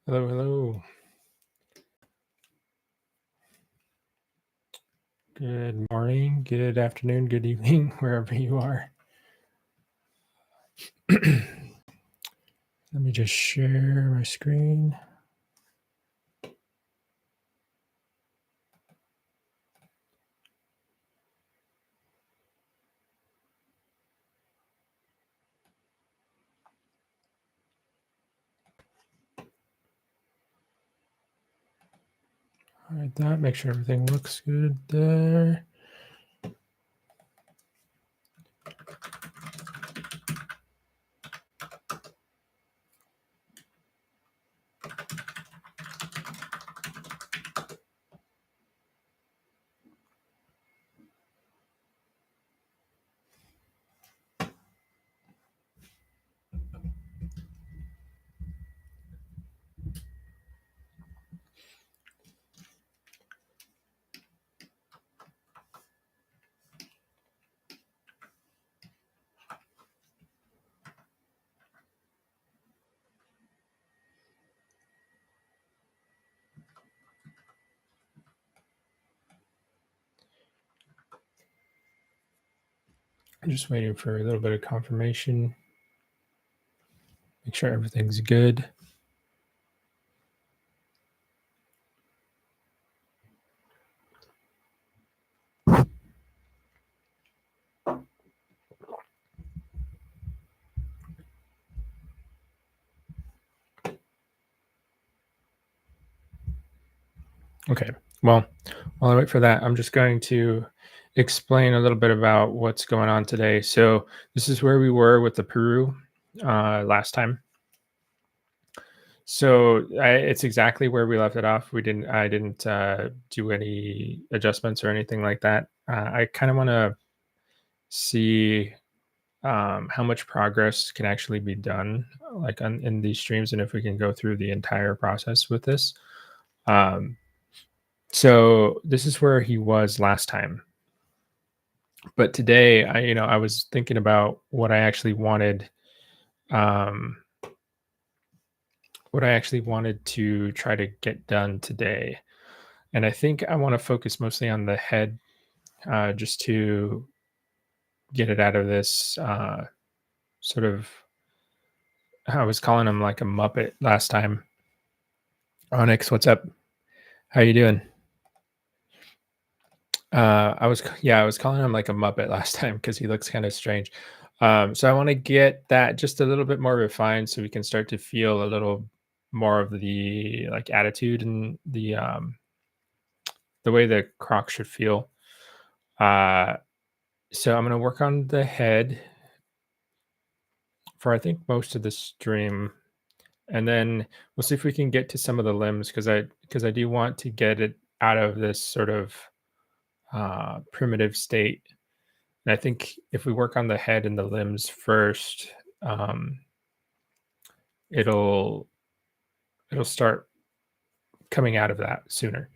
Hello, hello. Good morning, good afternoon, good evening, wherever you are. Let me just share my screen. All right, that make sure everything looks good there. I'm just waiting for a little bit of confirmation. Make sure everything's good. Okay, well, while I wait for that, I'm just going to explain a little bit about what's going on today. So this is where we were with the Peru last time. So it's exactly where we left it off. I didn't do any adjustments or anything like that. I kind of want to see how much progress can actually be done, like in these streams, and if we can go through the entire process with this. Um, so this is where he was last time, but today, I was thinking about um, what I actually wanted to try to get done today. And I think I want to focus mostly on the head, just to get it out of this sort of. I was calling him like a Muppet last time. Onyx, what's up? How you doing? I was calling him like a Muppet last time because he looks kind of strange. So I want to get that just a little bit more refined so we can start to feel a little more of the like attitude and the way the croc should feel. Uh, so I'm gonna work on the head for I think most of the stream, and then we'll see if we can get to some of the limbs because I do want to get it out of this sort of primitive state. And I think if we work on the head and the limbs first, um, it'll it'll start coming out of that sooner.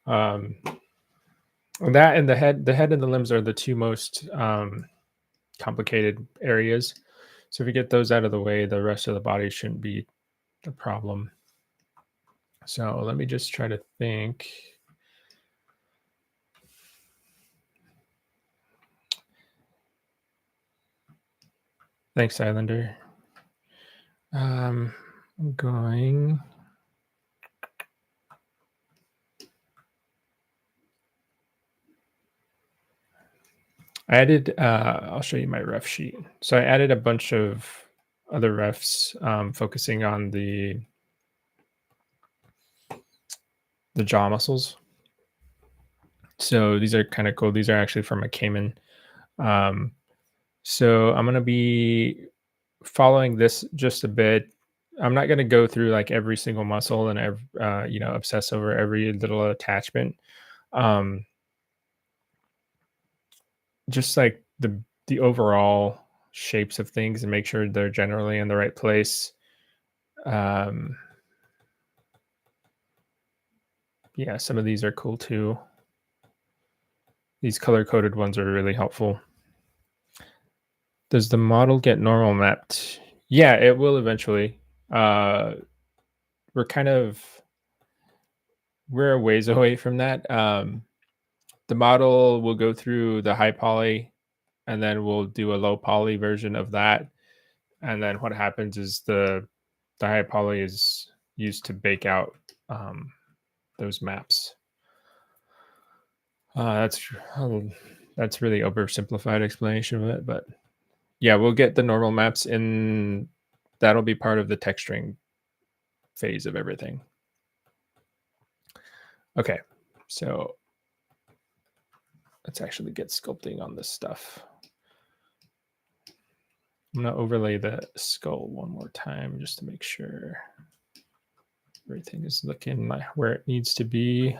Um, that and the head and the limbs are the two most complicated areas. So if we get those out of the way, the rest of the body shouldn't be the problem. So let me just try to think. Thanks, Islander. I'm going. I added. I'll show you my ref sheet. So I added a bunch of other refs, focusing on the jaw muscles. So these are kind of cool. These are actually from a Cayman. Um, so I'm gonna be following this just a bit. I'm not gonna go through like every single muscle and obsess over every little attachment. Um, just like the overall shapes of things and make sure they're generally in the right place. Um, yeah, some of these are cool too. These color coded ones are really helpful. Does the model get normal mapped? Yeah, it will eventually. Uh, we're kind of we're a ways away from that. The model will go through the high poly, and then we'll do a low poly version of that. And then what happens is the high poly is used to bake out um, those maps. That's really oversimplified explanation of it, but yeah, we'll get the normal maps in. That'll be part of the texturing phase of everything. Okay, so let's actually get sculpting on this stuff. I'm gonna overlay the skull one more time just to make sure everything is looking like where it needs to be.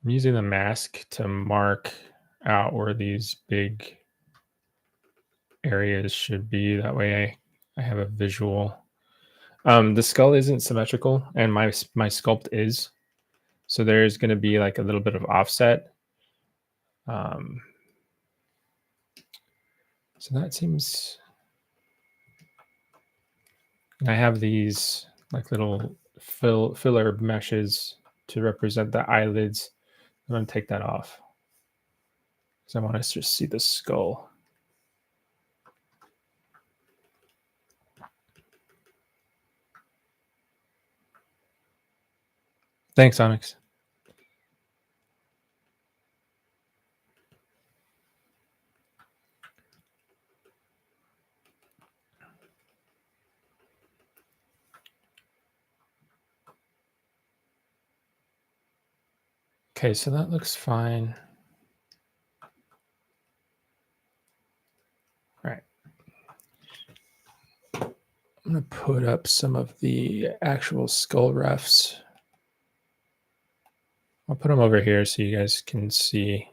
I'm using the mask to mark out where these big areas should be. That way I have a visual. The skull isn't symmetrical, and my sculpt is. So there's going to be like a little bit of offset. Um, so that seems. I have these like little filler meshes to represent the eyelids. I'm going to take that off because I want us to just see the skull. Thanks, Onyx. Okay, so that looks fine. All right. I'm going to put up some of the actual skull refs. I'll put them over here so you guys can see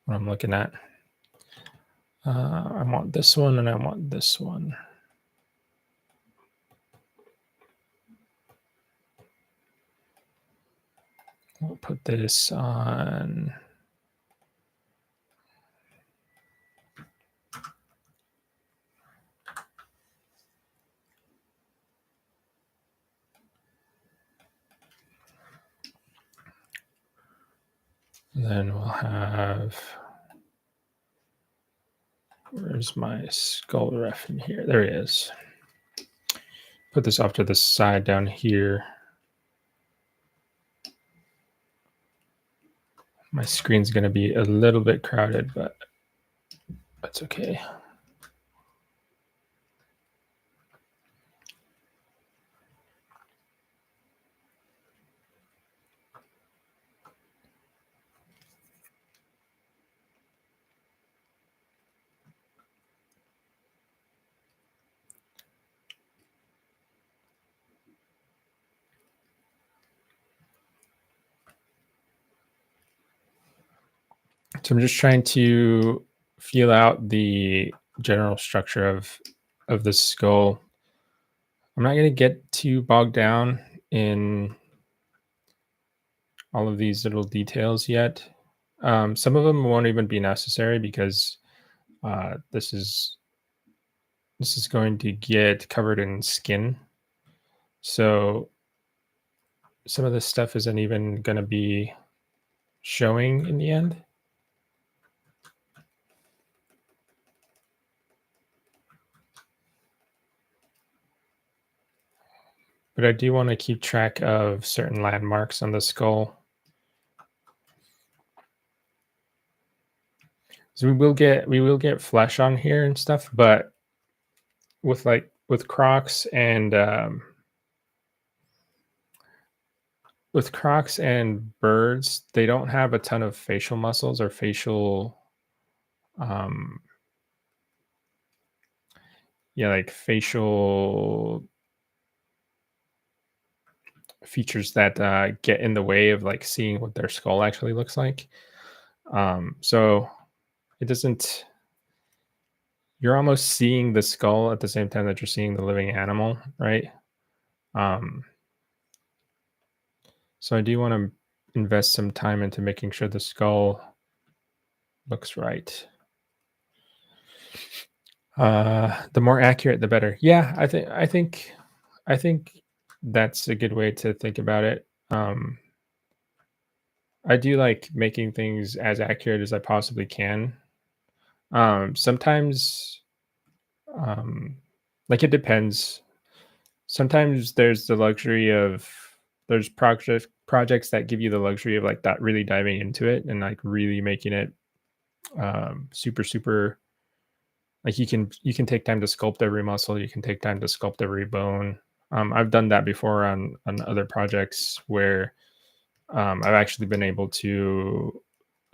what I'm looking at. I want this one and I want this one. We'll put this on. Then we'll have, where's my skull ref in here? There it is. Put this off to the side down here. My screen's going to be a little bit crowded, but that's okay. So I'm just trying to feel out the general structure of the skull. I'm not going to get too bogged down in all of these little details yet. Some of them won't even be necessary because this is going to get covered in skin. So some of this stuff isn't even going to be showing in the end. But I do want to keep track of certain landmarks on the skull. So we will get flesh on here and stuff, but with crocs and with crocs and birds, they don't have a ton of facial muscles or facial um like facial features that get in the way of like seeing what their skull actually looks like. So it doesn't, you're almost seeing the skull at the same time that you're seeing the living animal, right? So I do want to invest some time into making sure the skull looks right. The more accurate, the better. Yeah, I think that's a good way to think about it. I do like making things as accurate as I possibly can. Sometimes, um, like it depends. Sometimes there's the luxury of there's projects that give you the luxury of like that really diving into it and like really making it super super like you can take time to sculpt every muscle, you can take time to sculpt every bone. I've done that before on other projects where I've actually been able to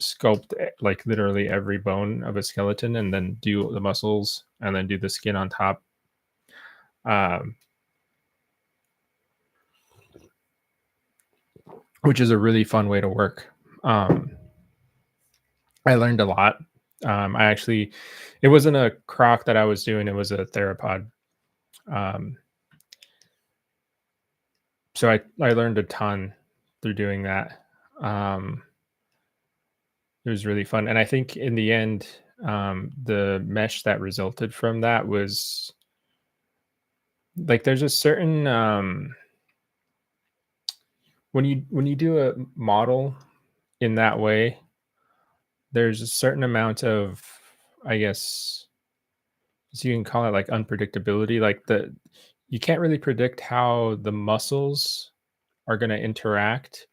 sculpt like literally every bone of a skeleton and then do the muscles and then do the skin on top, um, which is a really fun way to work. um, I learned a lot. I actually, it wasn't a croc that I was doing; it was a theropod. Um, so I learned a ton through doing that. Um, it was really fun, and I think in the end, the mesh that resulted from that was like there's a certain when you do a model in that way, there's a certain amount of, I guess, so you can call it like unpredictability. Like you can't really predict how the muscles are going to interact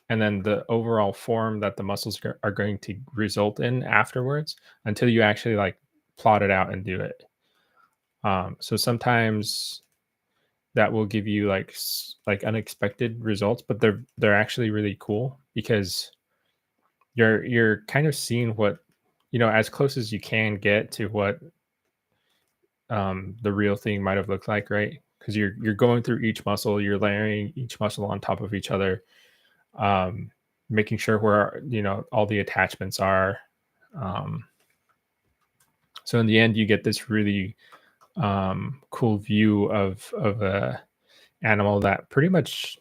and then the overall form that the muscles are going to result in afterwards until you actually like plot it out and do it. So sometimes that will give you like like unexpected results, but they're actually really cool because you're kind of seeing what, as close as you can get to what the real thing might have looked like, right? Because you're going through each muscle, you're layering each muscle on top of each other, um, making sure where all the attachments are. Um, so in the end, you get this really cool view of a animal that pretty much,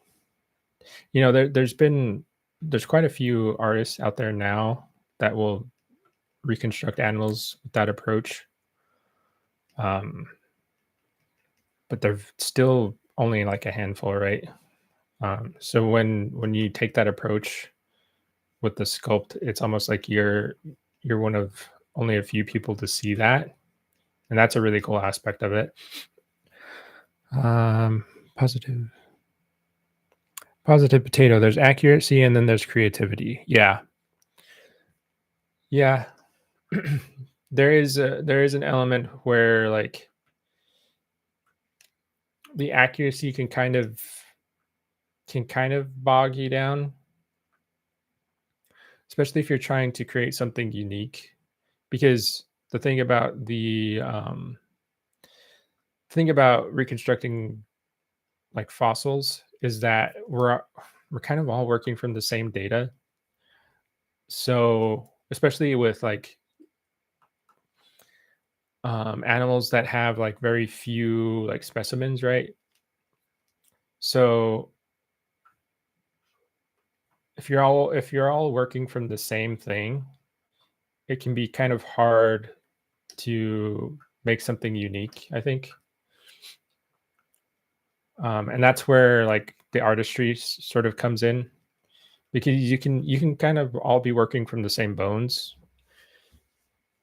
there's quite a few artists out there now that will reconstruct animals with that approach. Um, but they're still only like a handful, right? So when you take that approach with the sculpt, it's almost like you're one of only a few people to see that, and that's a really cool aspect of it. Um, positive, positive potato. There's accuracy, and then there's creativity. Yeah, yeah. There is an element where like the accuracy can kind of bog you down, especially if you're trying to create something unique. Because the thing about reconstructing like fossils is that we're kind of all working from the same data. So especially with like animals that have like very few like specimens, right? So if you're all working from the same thing, it can be kind of hard to make something unique, I think. And that's where like the artistry sort of comes in, because you can kind of all be working from the same bones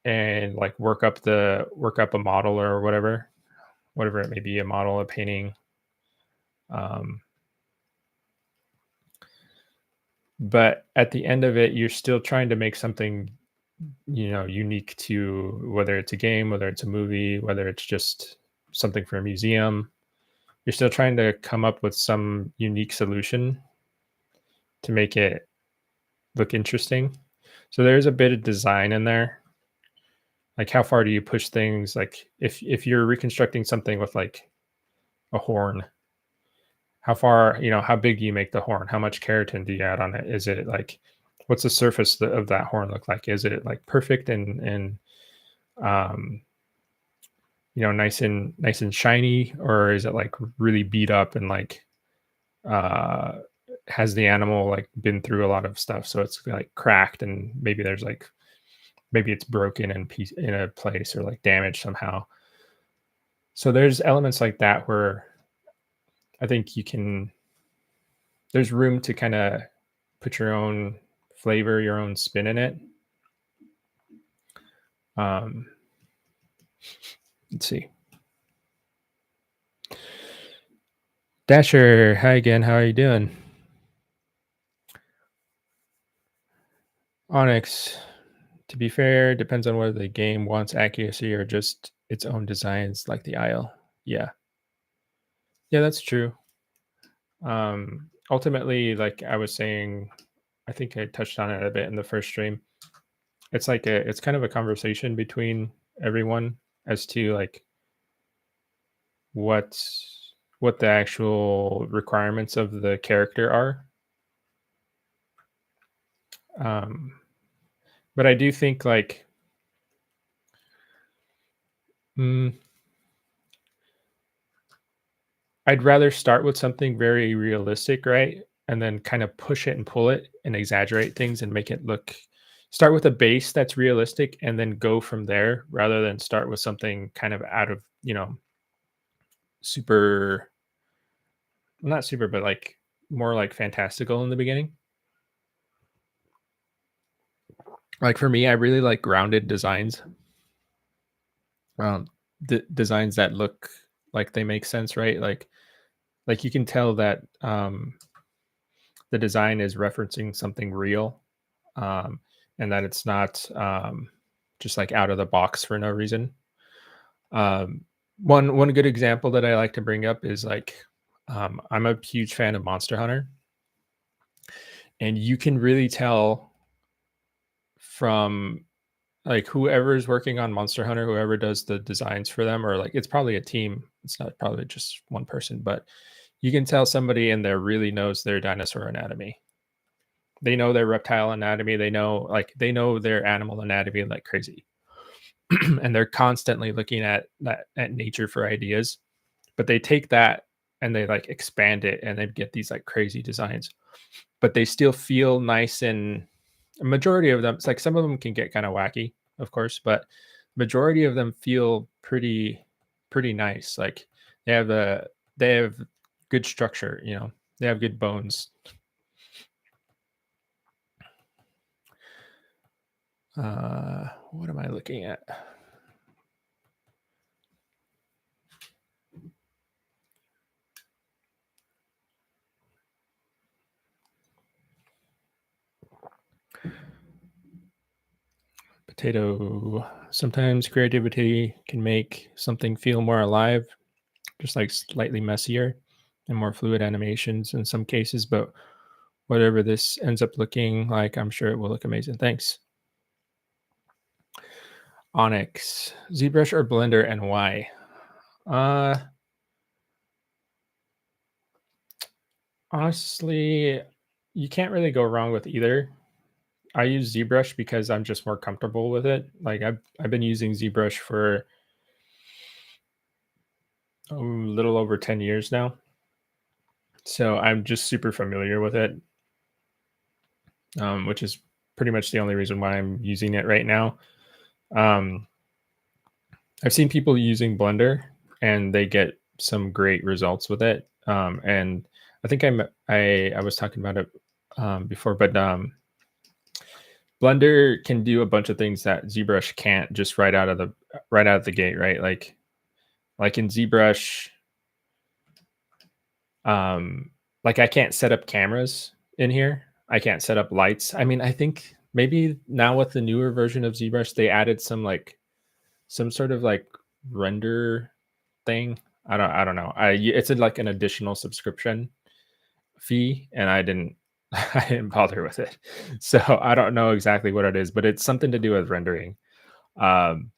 and like work up a model or whatever it may be, a model, a painting. um, but at the end of it, you're still trying to make something unique to, whether it's a game, whether it's a movie, whether it's just something for a museum. You're still trying to come up with some unique solution to make it look interesting. So there's a bit of design in there. Like how far do you push things? Like if you're reconstructing something with like a horn, how far, how big do you make the horn? How much keratin do you add on it? Is it like, what's the surface of that horn look like? Is it like perfect and um nice and shiny, or is it like really beat up and like uh has the animal like been through a lot of stuff, so it's like cracked, and maybe it's broken in piece in a place or like damaged somehow. So there's elements like that where I think there's room to kind of put your own flavor, your own spin in it. Um, let's see. Dasher, hi again. How are you doing? Onyx, to be fair, depends on whether the game wants accuracy or just its own designs like the Isle. Yeah. Yeah, that's true. Ultimately, like I was saying, I think I touched on it a bit in the first stream. It's kind of a conversation between everyone as to like what what the actual requirements of the character are. Um, but I do think like mm, I'd rather start with something very realistic, right? And then kind of push it and pull it and exaggerate things and make it look start with a base that's realistic and then go from there rather than start with something kind of out of, super not super, but like more like fantastical in the beginning. Like for me, I really like grounded designs. Um, designs that look like they make sense, right? Like you can tell that the design is referencing something real, um, and that it's not just like out of the box for no reason. Um, one good example that I like to bring up is like I'm a huge fan of Monster Hunter, and you can really tell from like whoever's working on Monster Hunter, whoever does the designs for them, or like it's probably a team. It's not probably just one person, but you can tell somebody in there really knows their dinosaur anatomy. They know their reptile anatomy. They know their animal anatomy like crazy, and they're constantly looking at nature for ideas. But they take that and they like expand it, and they get these like crazy designs. But they still feel nice, and a majority of them, it's like some of them can get kind of wacky, of course, but majority of them feel pretty nice. Like they have good structure, they have good bones. What am I looking at? Potato. Sometimes creativity can make something feel more alive, just like slightly messier and more fluid animations in some cases. But whatever this ends up looking like, I'm sure it will look amazing. Thanks. Onyx, ZBrush or Blender, and why? Uh, Honestly, you can't really go wrong with either. I use ZBrush because I'm just more comfortable with it. Like I've been using ZBrush for a little over 10 years now. So I'm just super familiar with it, which is pretty much the only reason why I'm using it right now. Um, I've seen people using Blender and they get some great results with it. And I think I was talking about it before, but Blender can do a bunch of things that ZBrush can't just right out of the gate, right? Like in ZBrush, like I can't set up cameras in here. I can't set up lights. I mean, I think maybe now with the newer version of ZBrush, they added some sort of like render thing. I don't know. It's like an additional subscription fee, and I didn't I didn't bother with it. So I don't know exactly what it is, but it's something to do with rendering. Um,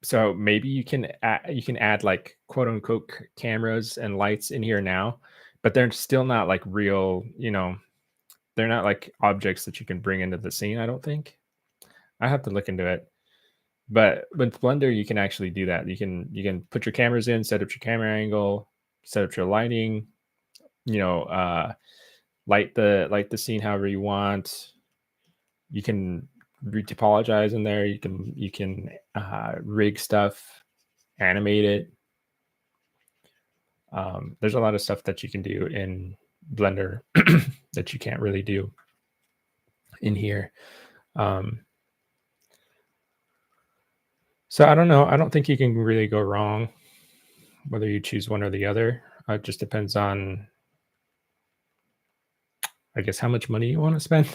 so maybe you can add like quote unquote cameras and lights in here now, but they're still not like real, they're not like objects that you can bring into the scene, I don't think. I have to look into it. But with Blender, you can actually do that. You can put your cameras in, set up your camera angle, set up your lighting, light the scene however you want. You can retopologize in there. You can rig stuff, animate it. There's a lot of stuff that you can do in Blender that you can't really do in here. So I don't know. I don't think you can really go wrong whether you choose one or the other. It just depends on, I guess, how much money you want to spend.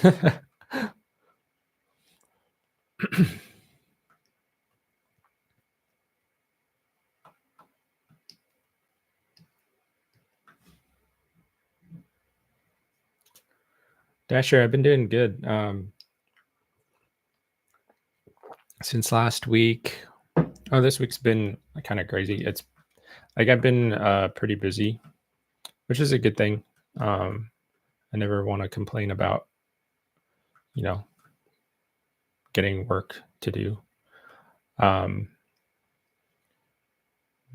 Dasher, I've been doing good since last week. Oh, this week's been kind of crazy. It's like I've been pretty busy, which is a good thing. I never want to complain about, you know, getting work to do. But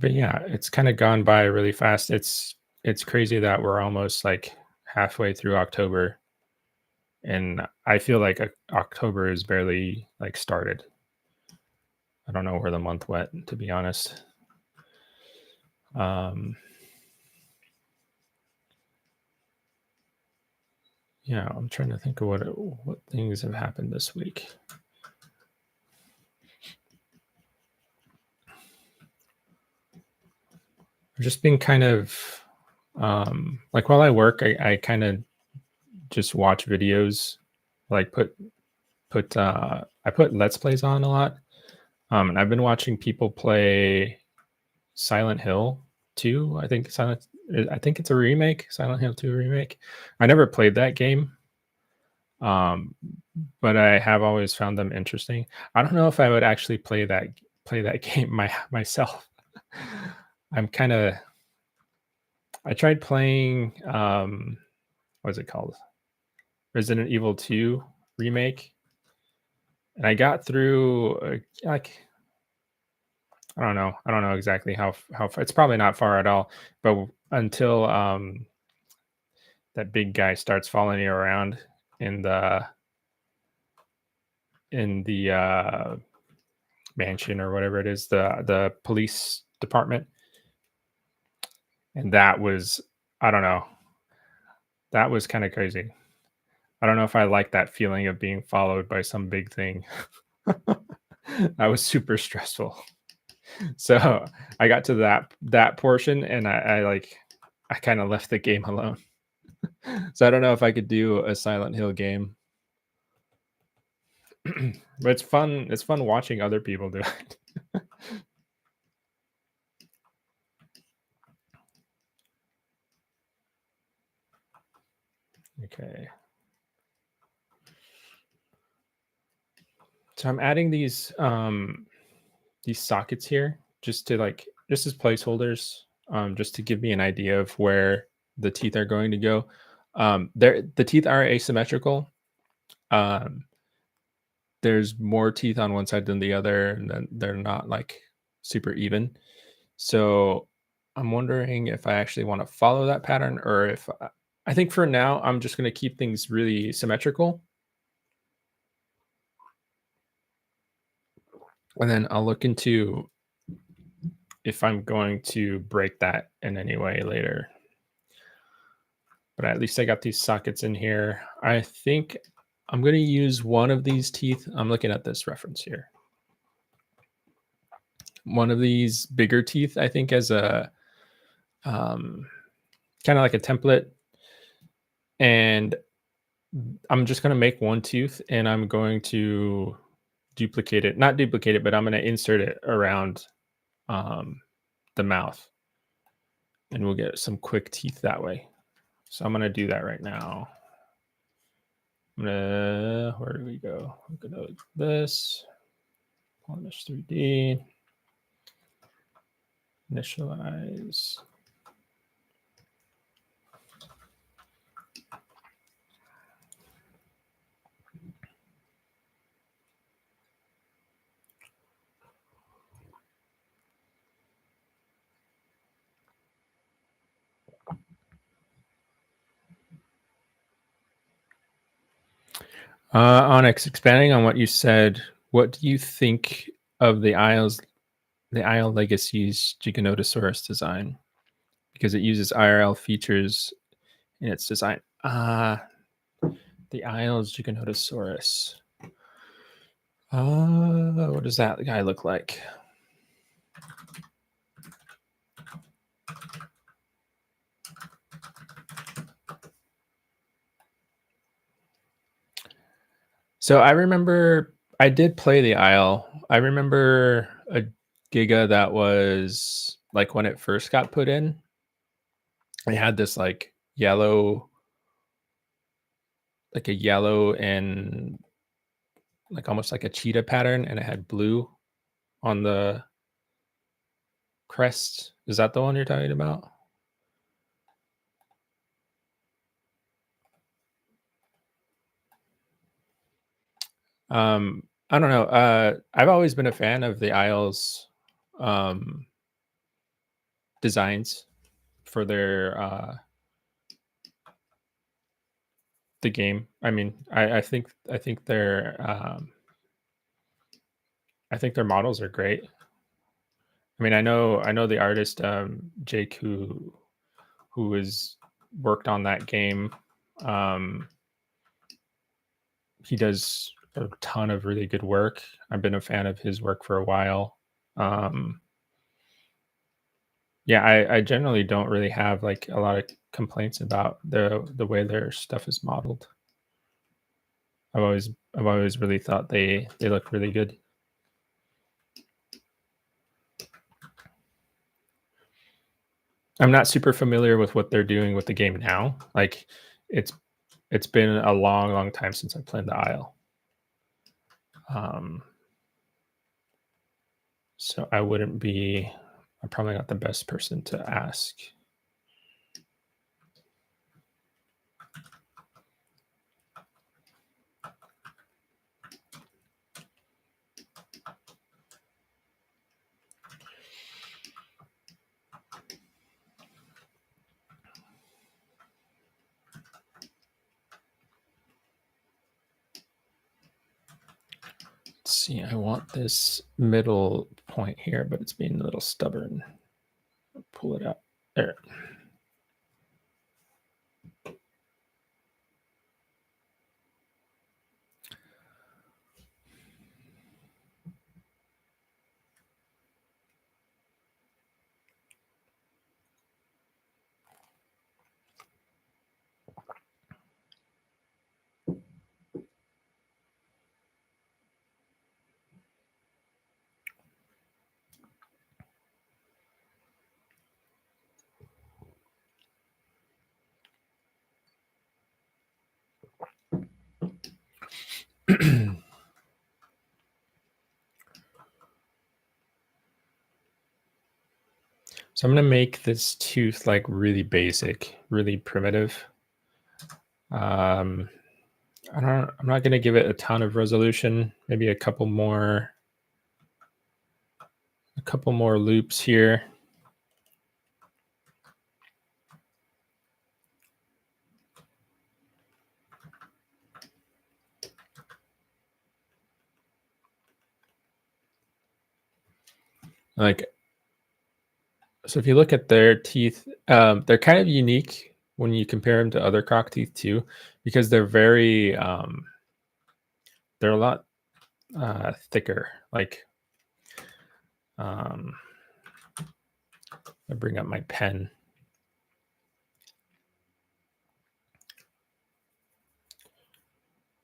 yeah, it's kind of gone by really fast. It's crazy that we're almost like halfway through October, and I feel like October is barely like started. I don't know where the month went, to be honest. Yeah, I'm trying to think of what things have happened this week. I've just been kind of like while I work, I kind of just watch videos, like I put Let's Plays on a lot. And I've been watching people play Silent Hill 2. I think it's a remake, Silent Hill 2 remake. I never played that game. But I have always found them interesting. I don't know if I would actually play that game myself. I'm kind of I tried playing what is it called? Resident Evil 2 remake, and I got through like I don't know exactly how far. It's probably not far at all, but until that big guy starts following you around in the mansion or whatever it is, the police department, and that was, I don't know, that was kind of crazy. I don't know if I like that feeling of being followed by some big thing. That was super stressful. So I got to that portion, and I kind of left the game alone. So I don't know if I could do a Silent Hill game. But it's fun. It's fun watching other people do it. Okay. So I'm adding these sockets here just as placeholders, just to give me an idea of where the teeth are going to go. The teeth are asymmetrical. Um, there's more teeth on one side than the other, and then they're not like super even. So I'm wondering if I actually want to follow that pattern, or if I think for now I'm just going to keep things really symmetrical, and then I'll look into if I'm going to break that in any way later. But at least I got these sockets in here. I think I'm going to use one of these teeth. I'm looking at this reference here. One of these bigger teeth, I think, as a kind of like a template. And I'm just going to make one tooth, and I'm going to duplicate it. Not duplicate it, but I'm going to insert it around the mouth. And we'll get some quick teeth that way. So I'm going to do that right now. Where do we go? I'm going to this. Polish 3D. Initialize. Onyx, expanding on what you said, what do you think of the Isle Legacy's Giganotosaurus design? Because it uses IRL features in its design. The Isle's Giganotosaurus. What does that guy look like? So I remember I did play the Isle. I remember a Giga that was like when it first got put in, it had this like a yellow and like almost like a cheetah pattern, and it had blue on the crest. Is that the one you're talking about? I don't know. I've always been a fan of the Isles um, designs for their the game. I mean, I think their models are great. I mean, I know the artist Jake who has worked on that game. Um, he does a ton of really good work. I've been a fan of his work for a while. Um, yeah, I generally don't really have like a lot of complaints about the way their stuff is modeled. I've always really thought they look really good. I'm not super familiar with what they're doing with the game now. Like it's it's been a long time since I played the Isle. Um, so I wouldn't be. I'm probably not the best person to ask. Let's see. I want this middle point here, but it's being a little stubborn. I'll pull it out there. So I'm gonna make this tooth like really basic, really primitive. Um, I'm not gonna give it a ton of resolution. Maybe a couple more loops here. Like, so if you look at their teeth, they're kind of unique when you compare them to other croc teeth too, because they're a lot thicker. Like, um, I bring up my pen.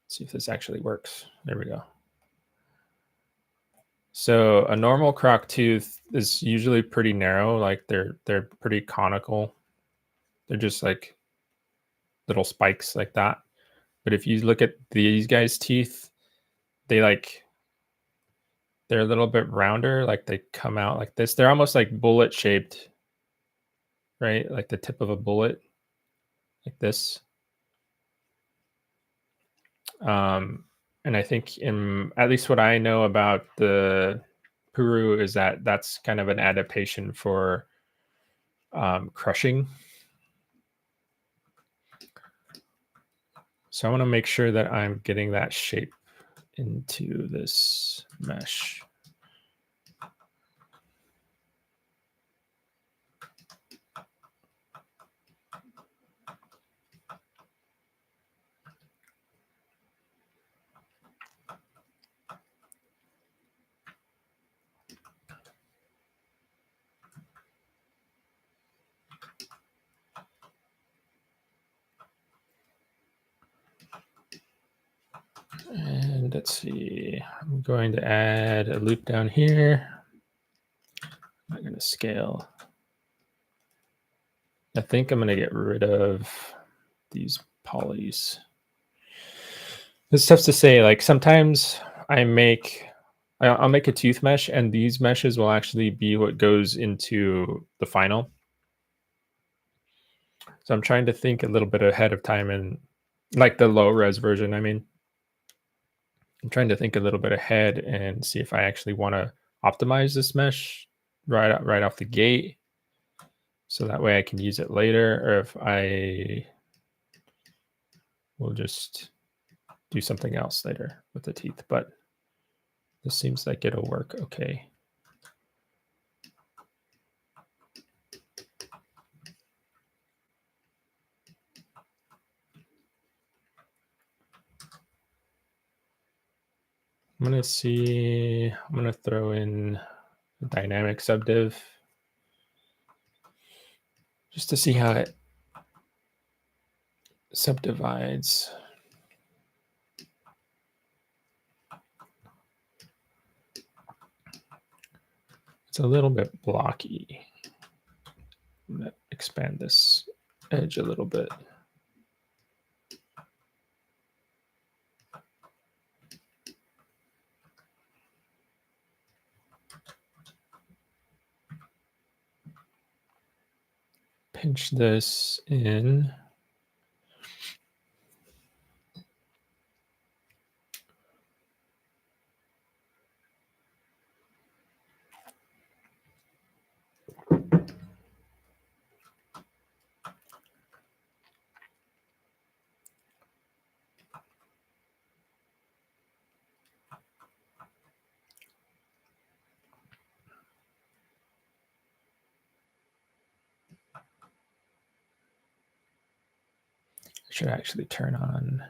See if this actually works. There we go. So a normal croc tooth is usually pretty narrow, like they're pretty conical. They're just like little spikes like that. But if you look at these guys' teeth, they like they're a little bit rounder, like they come out like this. They're almost like bullet shaped, right? Like the tip of a bullet, like this. And I think in at least what I know about the Puru is that that's kind of an adaptation for crushing. So I want to make sure that I'm getting that shape into this mesh. And let's see, I'm going to add a loop down here. I'm not going to scale. I think I'm going to get rid of these polys. It's tough to say. Like sometimes I'll make a tooth mesh, and these meshes will actually be what goes into the final. So I'm trying to think a little bit ahead of time, and like the low res version, I mean, I'm trying to think a little bit ahead and see if I actually want to optimize this mesh right off the gate, so that way I can use it later, or if I will just do something else later with the teeth. But this seems like it'll work okay. I'm going to throw in a dynamic subdiv just to see how it subdivides. It's a little bit blocky. I'm going to expand this edge a little bit. Pinch this in. I should actually turn on,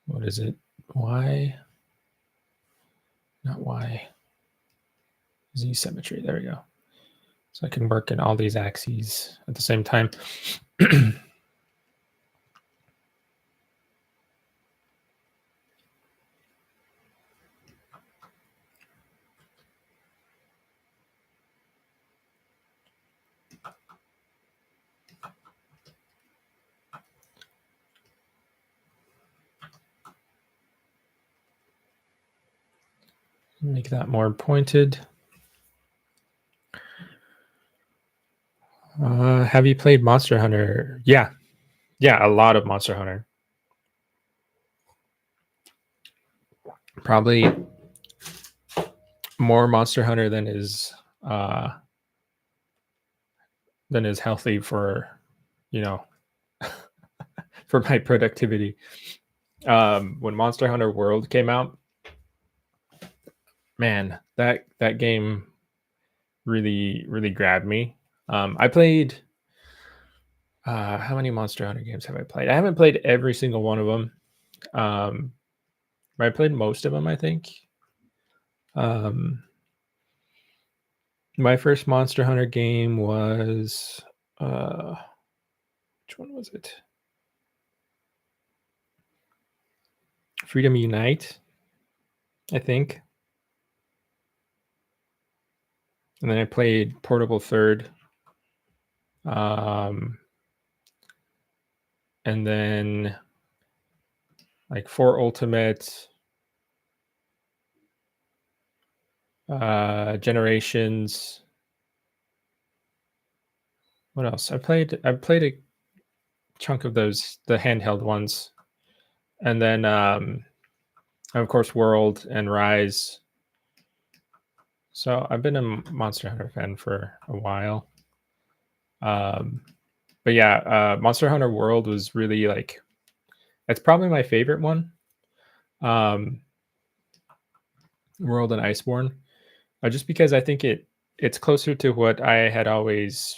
what is it? Y? Not Y. Z symmetry. There we go. So I can work in all these axes at the same time. Make that more pointed. Have you played Monster Hunter? Yeah, a lot of Monster Hunter. Probably more Monster Hunter than is healthy for, for my productivity. When Monster Hunter World came out, man, that game really grabbed me. I played. How many Monster Hunter games have I played? I haven't played every single one of them. I played most of them, I think. My first Monster Hunter game was which one was it? Freedom Unite, I think. And then I played Portable Third. And then like 4 Ultimate, Generations. What else? I played a chunk of those, the handheld ones. And then of course World and Rise. So I've been a Monster Hunter fan for a while. But yeah, Monster Hunter World was really like It's probably my favorite one. Um, World and Iceborne, just because I think it's closer to what I had always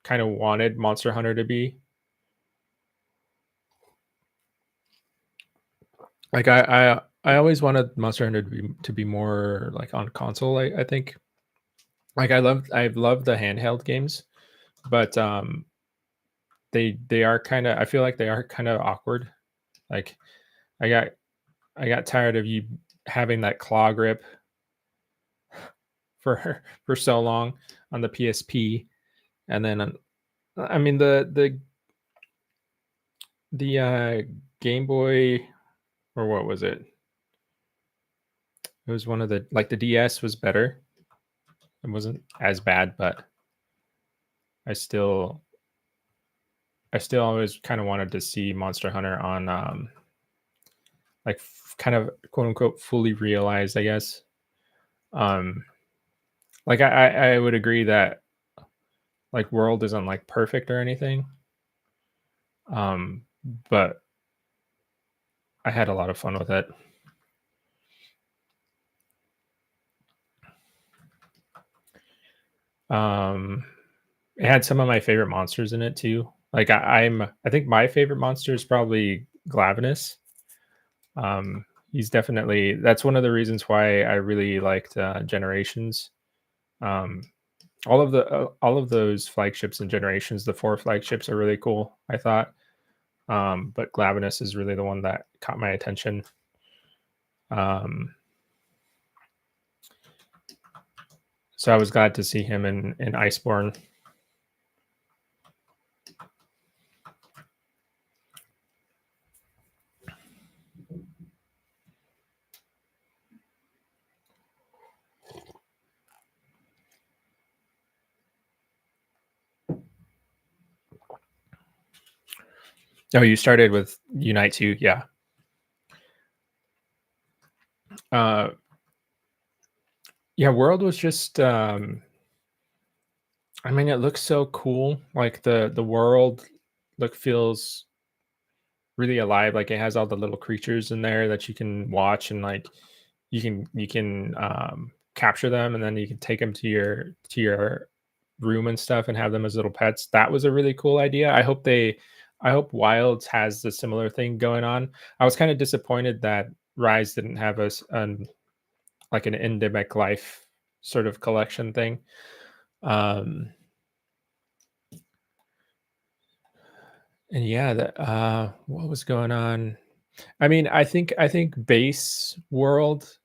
kind of wanted Monster Hunter to be. Like I always wanted Monster Hunter to be more like on console. I think like I've loved the handheld games, but they are kind of, I feel like they are kind of awkward. Like I got I got tired of you having that claw grip for for so long on the PSP, and then I mean the Game Boy, or what was it? It was one of the, like, the DS was better. It wasn't as bad, but I still I still always kind of wanted to see Monster Hunter on like kind of quote unquote fully realized, I guess. Um like I would agree that like World isn't like perfect or anything. Um but I had a lot of fun with it. Um it had some of my favorite monsters in it too. Like I think my favorite monster is probably Glavenus. He's definitely, that's one of the reasons why I really liked Generations. Um, all of those flagships and Generations, the four flagships are really cool, I thought. But Glavenus is really the one that caught my attention. Um, so I was glad to see him in Iceborne. Oh, you started with Unite 2, yeah. Uh, yeah, World was just I mean, it looks so cool. Like the world look feels really alive. Like it has all the little creatures in there that you can watch, and like you can capture them, and then you can take them to your room and stuff and have them as little pets. That was a really cool idea. I hope Wilds has the similar thing going on. I was kind of disappointed that Rise didn't have like an endemic life sort of collection thing. Um and yeah, that what was going on? I mean, I think base world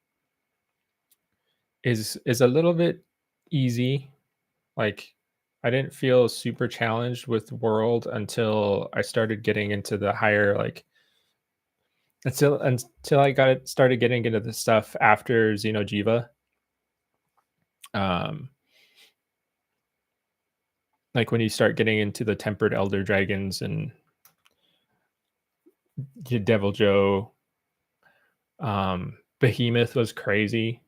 is a little bit easy. Like I didn't feel super challenged with world until I started getting into the higher, like, until I got it started getting into the stuff after Xeno'jiva. Um like when you start getting into the tempered elder dragons and Devil Joe, Behemoth was crazy.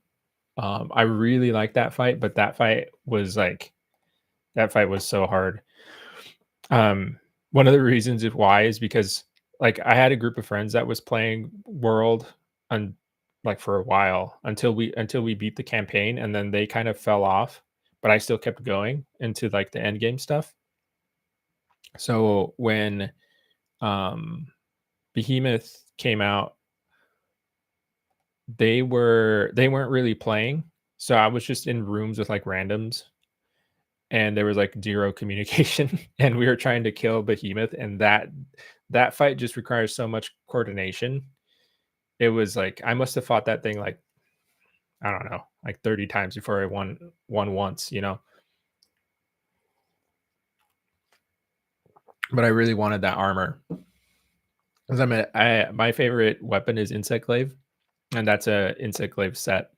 I really liked that fight, but that fight was so hard. One of the reasons of why is because like I had a group of friends that was playing World and like for a while until we beat the campaign, and then they kind of fell off, but I still kept going into like the end game stuff. So when um Behemoth came out, they weren't really playing. So I was just in rooms with like randoms, and there was like zero communication and we were trying to kill Behemoth, and that fight just requires so much coordination. It was like I must have fought that thing like, I don't know, like 30 times before I won once. But I really wanted that armor. Because my favorite weapon is Insect Glaive, and that's a Insect Glaive set.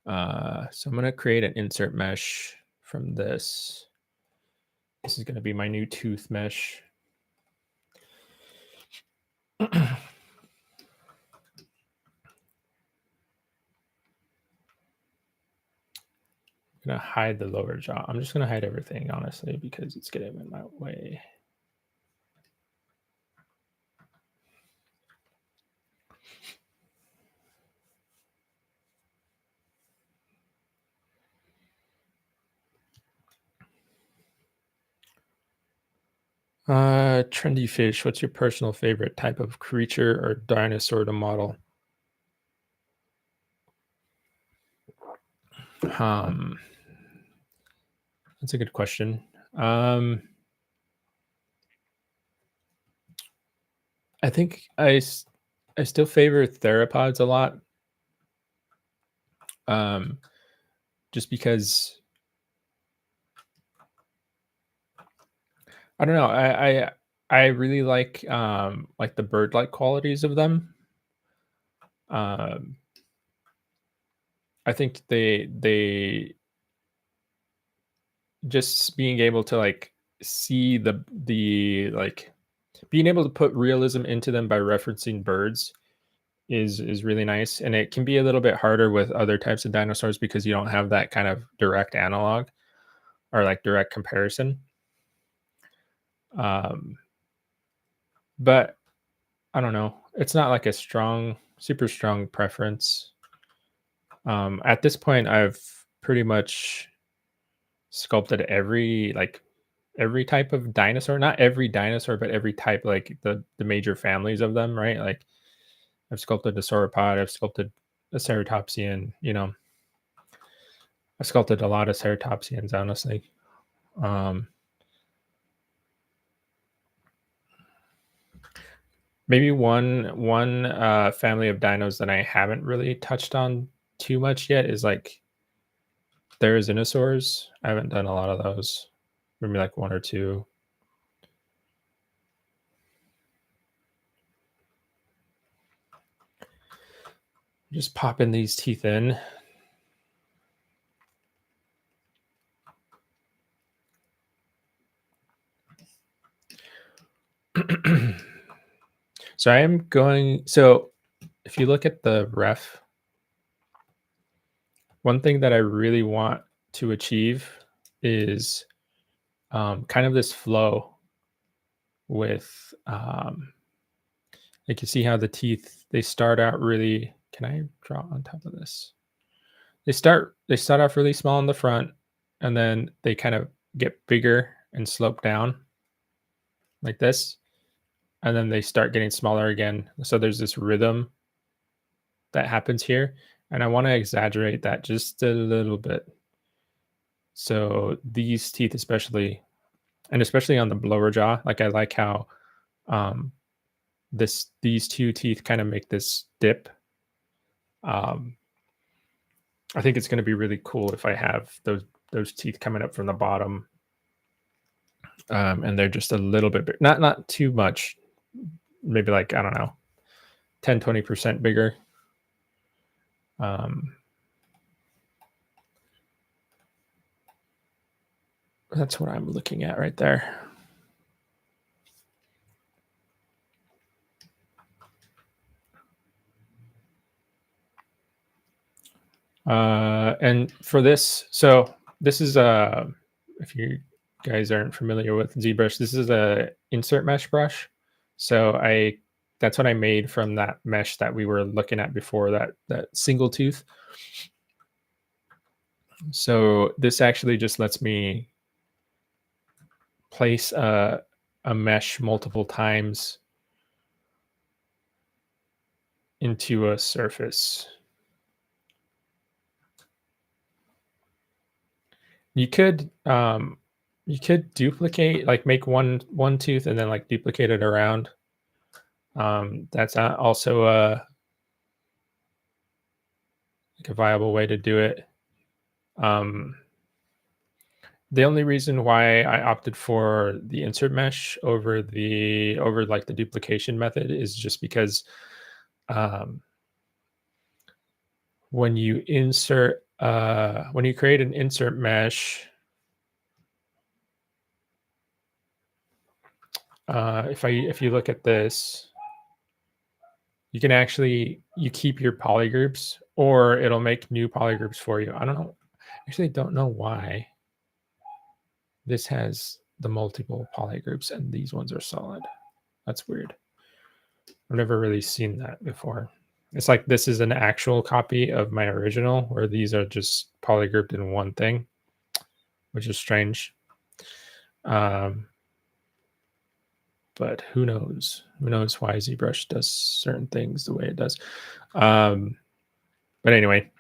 So I'm gonna create an insert mesh from this. This is gonna be my new tooth mesh. Gonna hide the lower jaw. I'm just gonna hide everything, honestly, because it's getting in my way. Trendy fish. What's your personal favorite type of creature or dinosaur to model? Um, that's a good question. Um, I think I still favor theropods a lot. Um, just because I don't know. I really like the bird-like qualities of them. Um, I think they just being able to like see the like being able to put realism into them by referencing birds is really nice, and it can be a little bit harder with other types of dinosaurs because you don't have that kind of direct analog or like direct comparison. Um, but I don't know. It's not like a super strong preference. At this point, I've pretty much sculpted every type of dinosaur. Not every dinosaur, but every type, like the major families of them, right? Like I've sculpted a sauropod, I've sculpted a ceratopsian. I sculpted a lot of ceratopsians, honestly. Um, maybe one family of dinos that I haven't really touched on too much yet is like therizinosaurs. I haven't done a lot of those. Maybe like one or two. Just popping these teeth in. So I am going. So if you look at the ref, one thing that I really want to achieve is kind of this flow with like you see how the teeth they start out really. Can I draw on top of this? They start off really small in the front, and then they kind of get bigger and slope down like this, and then they start getting smaller again. So there's this rhythm that happens here, and I want to exaggerate that just a little bit. So these teeth, especially, and especially on the lower jaw, like I like how um, these two teeth kind of make this dip. Um, I think it's going to be really cool if I have those teeth coming up from the bottom, and they're just a little bit big. Not too much, maybe like I don't know, 10-20% bigger. Um, that's what I'm looking at right there. And for this, so this is if you guys aren't familiar with ZBrush, this is a insert mesh brush. So that's what I made from that mesh that we were looking at before, that single tooth. So this actually just lets me place a mesh multiple times into a surface. You could duplicate, like make one tooth and then like duplicate it around. That's also like a viable way to do it. Um, the only reason why I opted for the insert mesh over like the duplication method is just because um, when you create an insert mesh, if you look at this, you keep your polygroups, or it'll make new polygroups for you. I don't know. Actually, don't know why this has the multiple polygroups and these ones are solid. That's weird. I've never really seen that before. It's like this is an actual copy of my original, where these are just polygrouped in one thing, which is strange. Um, but who knows? Who knows why ZBrush does certain things the way it does? Um, but anyway,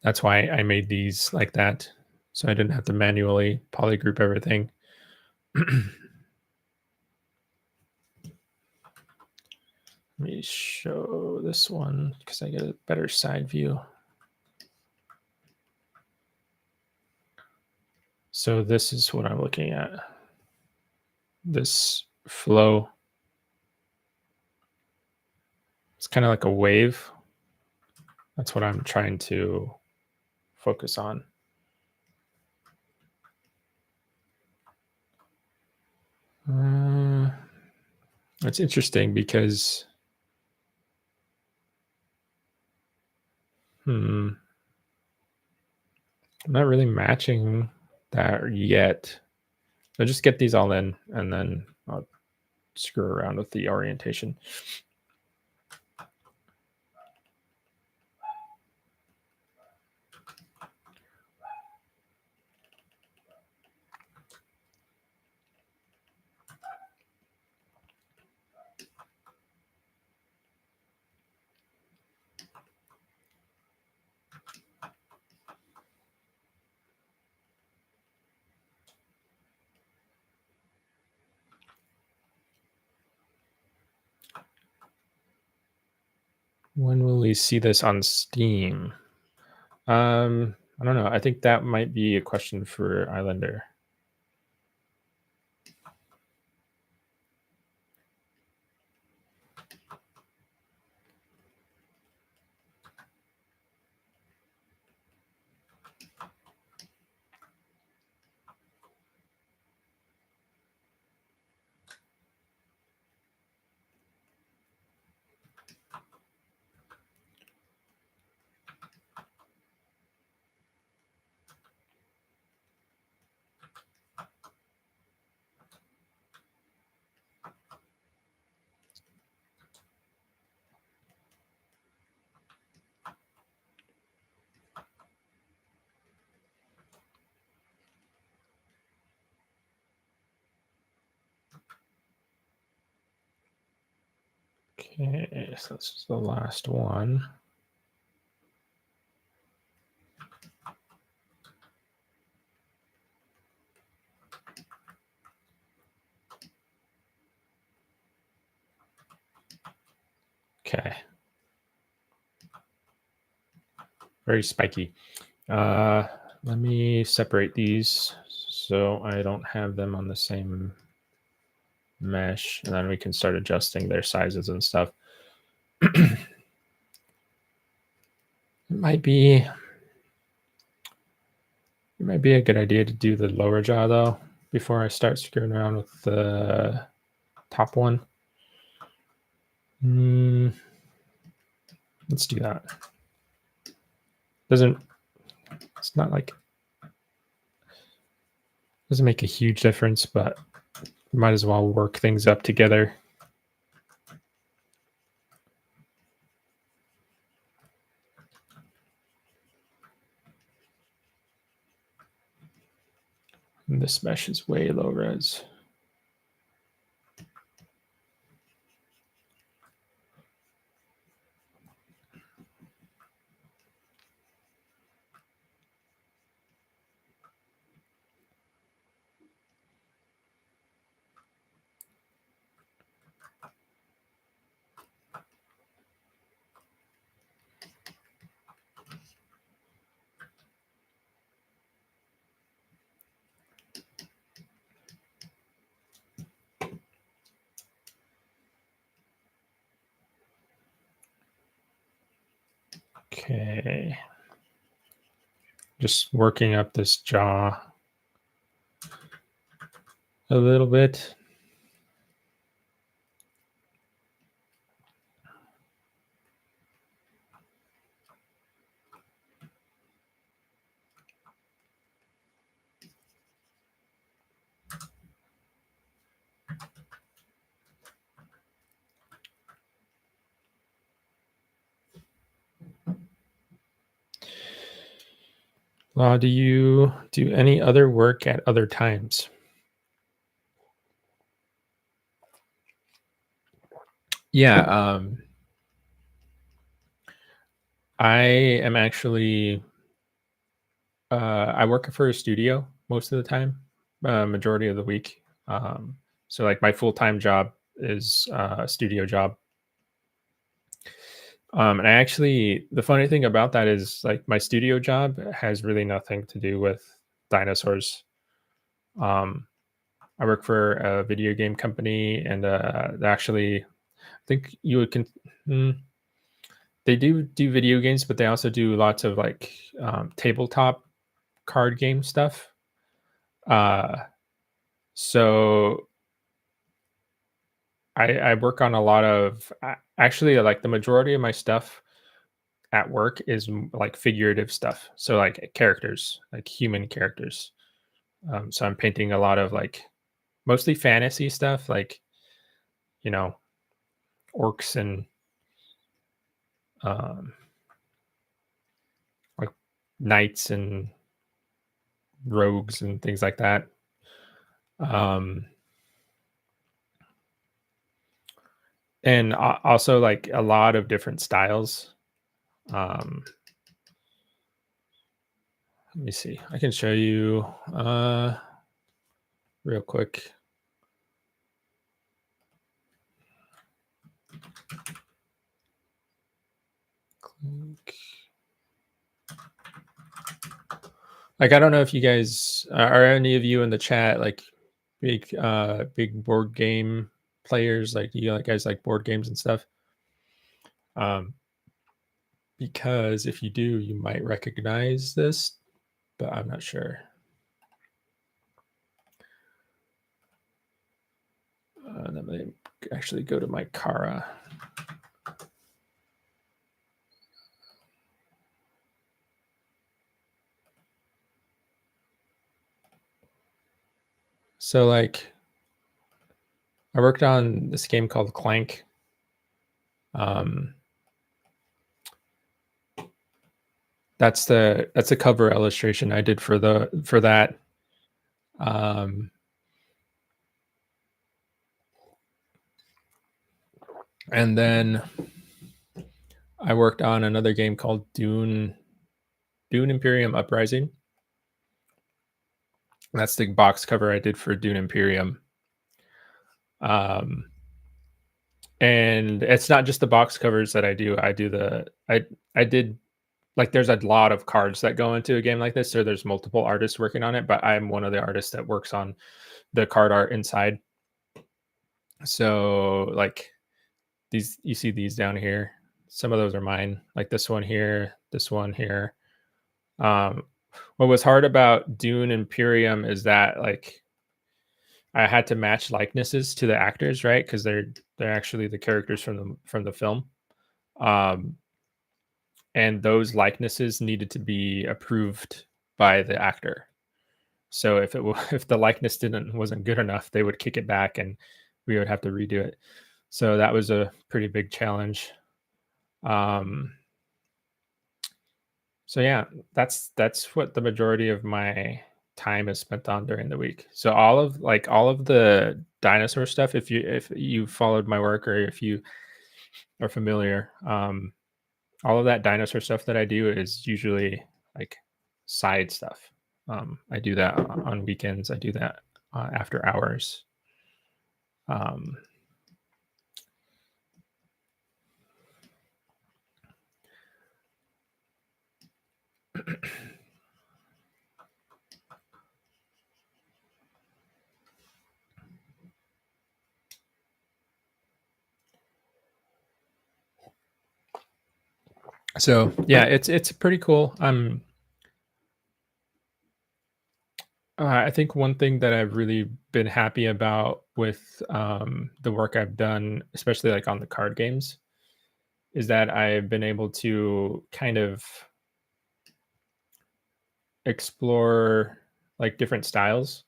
that's why I made these like that, so I didn't have to manually polygroup everything. Let me show this one because I get a better side view. So this is what I'm looking at. This flow. It's kind of like a wave. That's what I'm trying to focus on. It's interesting because I'm not really matching that yet. I'll just get these all in and then I'll screw around with the orientation. When will we see this on Steam? I don't know. I think that might be a question for Islander. Okay, so this is the last one. Okay. Very spiky. Let me separate these so I don't have them on the same mesh, and then we can start adjusting their sizes and stuff. It might be a good idea to do the lower jaw though before I start screwing around with the top one. Let's do that. It's not like, doesn't make a huge difference, but might as well work things up together. And this mesh is way low res. Okay. Just working up this jaw a little bit. Do you do any other work at other times? Yeah, I am actually I work for a studio most of the time, majority of the week. So like my full-time job is a studio job. And I actually the funny thing about that is like my studio job has really nothing to do with dinosaurs. Um, I work for a video game company, and they actually, I think you would mm, they do video games, but they also do lots of like tabletop card game stuff. Uh, so I work on a lot of actually like the majority of my stuff at work is like figurative stuff. So like characters, like human characters. So I'm painting a lot of like mostly fantasy stuff, like you know orcs and um, like knights and rogues and things like that. Um, and also like a lot of different styles. Um, Let me see. I can show you real quick. Click. Like I don't know if you guys are any of you in the chat like big board game players, like you like guys like board games and stuff. Um because if you do, you might recognize this, but I'm not sure. Let me actually go to my Kara. So like I worked on this game called Clank. Um that's the cover illustration I did for that. Um and then I worked on another game called Dune Imperium Uprising. That's the box cover I did for Dune Imperium. Um, and it's not just the box covers that I do. I did like there's a lot of cards that go into a game like this. So there's multiple artists working on it, but I'm one of the artists that works on the card art inside. So like these you see these down here. Some of those are mine. Like this one here, this one here. Um, what was hard about Dune Imperium is that like I had to match likenesses to the actors, right? Because they're actually the characters from the film, um, and those likenesses needed to be approved by the actor. So if if the likeness didn't wasn't good enough, they would kick it back, and we would have to redo it. So that was a pretty big challenge. Um, so yeah, that's what the majority of my time is spent on during the week. So all of the dinosaur stuff, if you followed my work or if you are familiar, all of that dinosaur stuff that I do is usually like side stuff. I do that on weekends. I do that after hours. Um, so yeah, it's pretty cool. I think one thing that I've really been happy about with the work I've done, especially like on the card games, is that I've been able to kind of explore like different styles.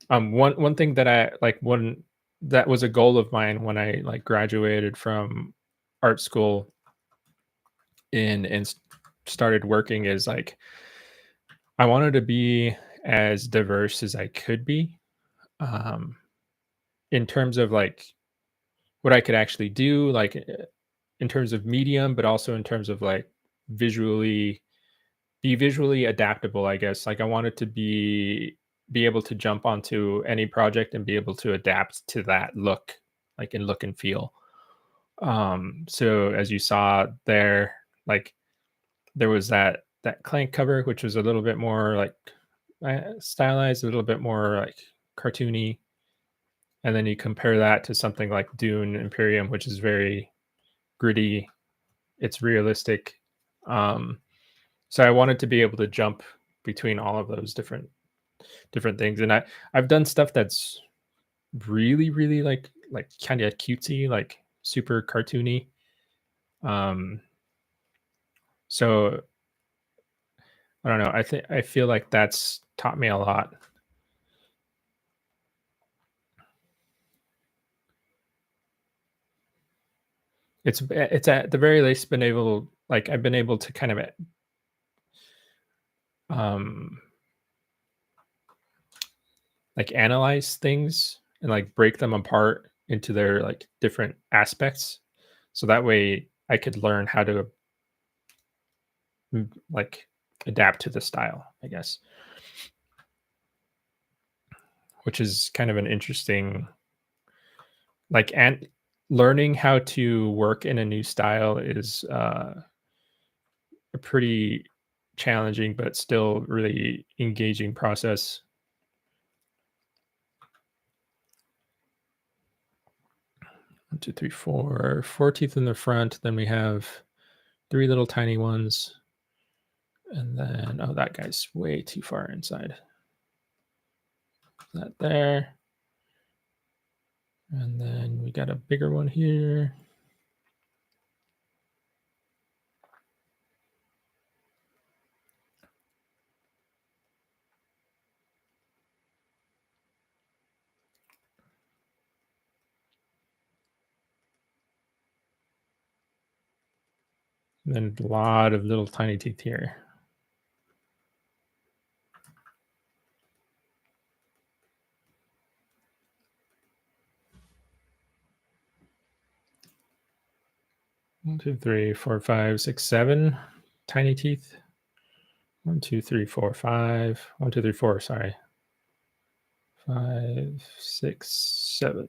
One thing that I like one that was a goal of mine when I like graduated from art school and started working is like I wanted to be as diverse as I could be, um, in terms of like what I could actually do, like in terms of medium, but also in terms of like visually be visually adaptable, I guess. Like I wanted to be able to jump onto any project and be able to adapt to that look, like in look and feel. So as you saw there, like there was that Clank cover, which was a little bit more like stylized, a little bit more like cartoony, and then you compare that to something like Dune Imperium, which is very gritty. It's realistic. Um, so I wanted to be able to jump between all of those different things, and I've done stuff that's really like kind of cutesy, like super cartoony. Um, so I don't know. I feel like that's taught me a lot. It's at the very least been able like I've been able to kind of um like analyze things and like break them apart into their like different aspects. So that way I could learn how to like adapt to the style, I guess, which is kind of an interesting like and learning how to work in a new style is a pretty challenging but still really engaging process. 1, 2, 3, 4. 4 teeth in the front. Then we have 3 little tiny ones. And then, oh, that guy's way too far inside. That there. And then we got a bigger one here. And then a lot of little tiny teeth here. One, 2, 3, 4, 5, 6, 7 tiny teeth. 1, 2, 3, 4, 5. 1, 2, 3, 4. Sorry. 5, 6, 7.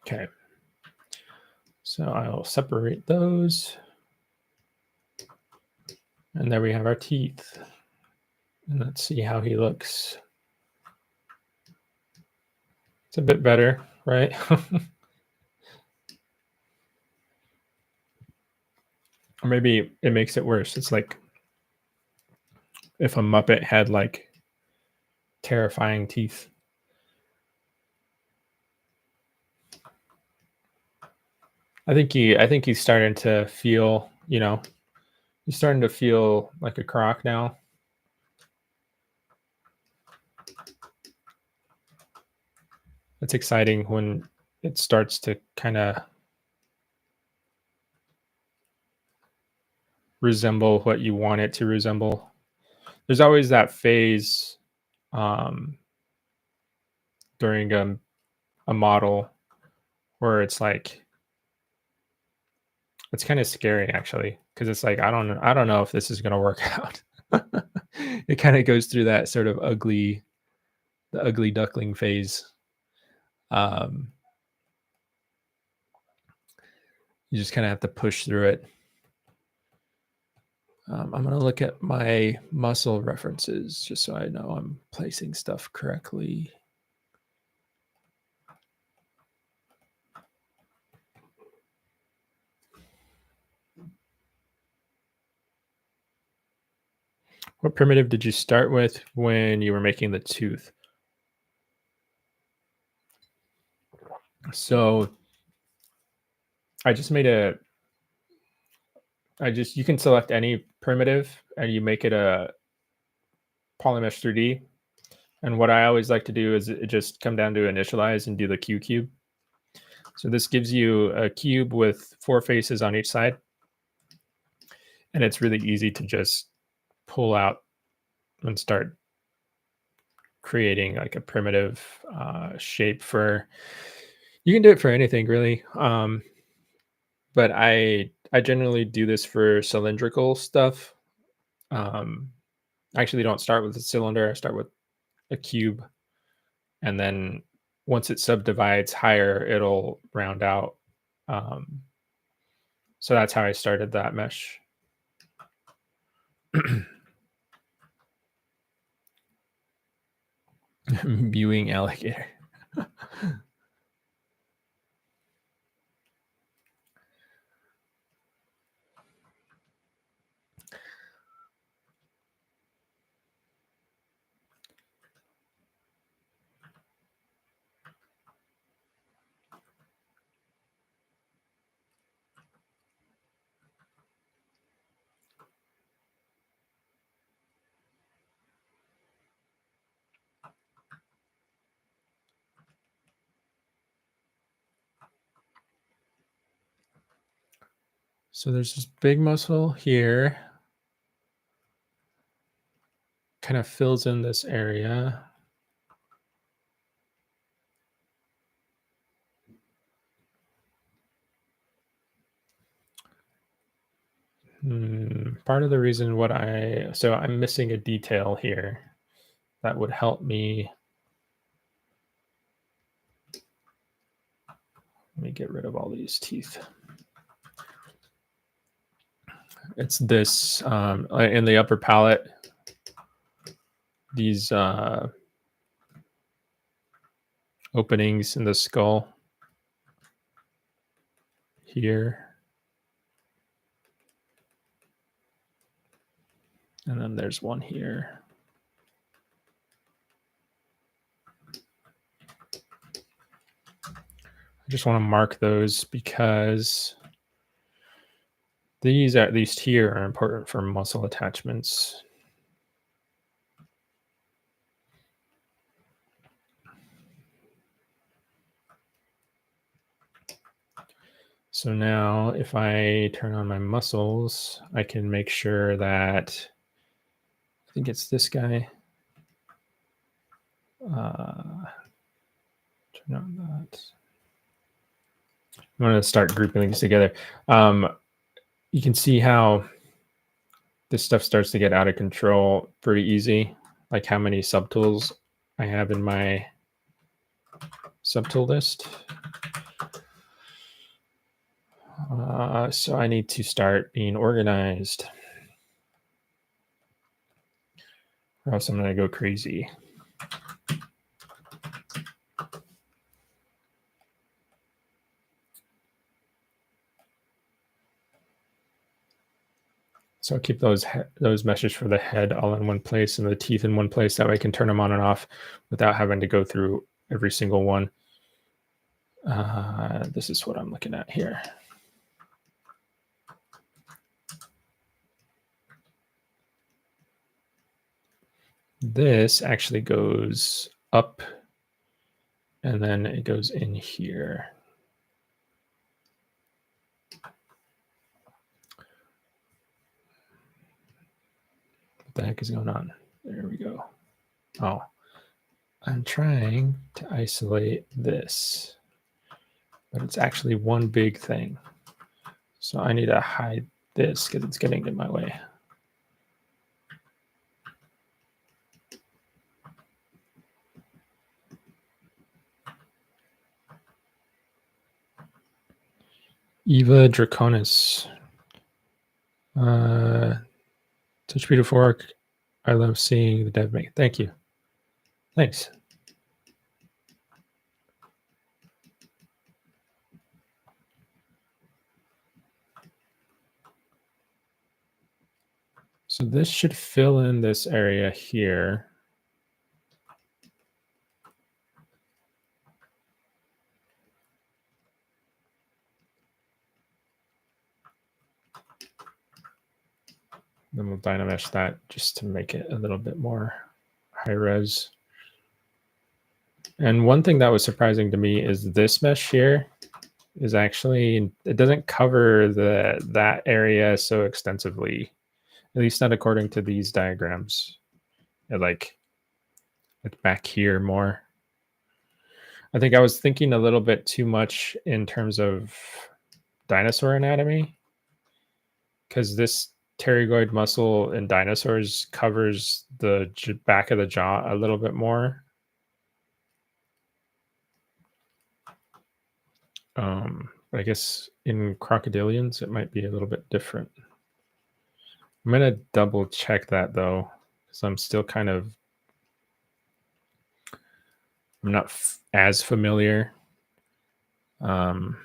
Okay. So I'll separate those. And there we have our teeth. And let's see how he looks. It's a bit better, right? Or maybe it makes it worse. It's like if a Muppet had like terrifying teeth. I think he's starting to feel, he's starting to feel like a croc now. It's exciting when it starts to kind of resemble what you want it to resemble. There's always that phase um, during a model where it's like it's kind of scary actually because it's like I don't know if this is going to work out. It kind of goes through that sort of the ugly duckling phase. Um, you just kind of have to push through it. I'm going to look at my muscle references just so I know I'm placing stuff correctly. What primitive did you start with when you were making the tooth? So I just made you can select any primitive and you make it a polymesh 3D. And what I always like to do is it just come down to initialize and do the Q cube. So this gives you a cube with 4 faces on each side. And it's really easy to just pull out and start creating like a primitive shape for. You can do it for anything really, but I generally do this for cylindrical stuff. Um, I actually don't start with a cylinder. I start with a cube, and then once it subdivides higher, it'll round out. Um, so that's how I started that mesh. Mewing alligator. So there's this big muscle here, kind of fills in this area. Part of the reason so I'm missing a detail here that would help me. Let me get rid of all these teeth. It's this in the upper palate, these openings in the skull here. And then there's one here. I just want to mark those because these, at least here, are important for muscle attachments. So now if I turn on my muscles, I can make sure that, I think it's this guy. Turn on that. I'm going to start grouping things together. You can see how this stuff starts to get out of control pretty easy, like how many subtools I have in my subtool list. So I need to start being organized, or else I'm going to go crazy. So I'll keep those meshes for the head all in one place and the teeth in one place. That way I can turn them on and off without having to go through every single one. This is what I'm looking at here. This actually goes up and then it goes in here. What the heck is going on? There we go. Oh, I'm trying to isolate this, but it's actually one big thing. So I need to hide this because it's getting in my way. Eva Draconis. Touch Peter Fork. I love seeing the dev make. Thank you. Thanks. So this should fill in this area here. Then we'll dynamesh that just to make it a little bit more high res. And one thing that was surprising to me is this mesh here is actually, it doesn't cover that area so extensively, at least not according to these diagrams. like it's back here more. I think I was thinking a little bit too much in terms of dinosaur anatomy, because this pterygoid muscle in dinosaurs covers the back of the jaw a little bit more. But I guess in crocodilians it might be a little bit different. I'm gonna double check that though, because I'm still kind of I'm not as familiar. Um,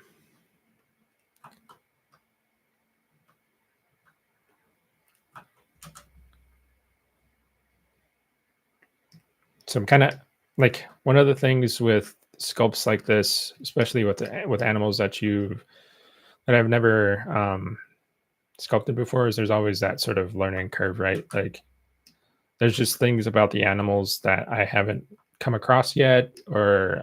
so I'm kind of like, one of the things with sculpts like this, especially with animals that I've never sculpted before, is there's always that sort of learning curve, right? Like there's just things about the animals that I haven't come across yet, or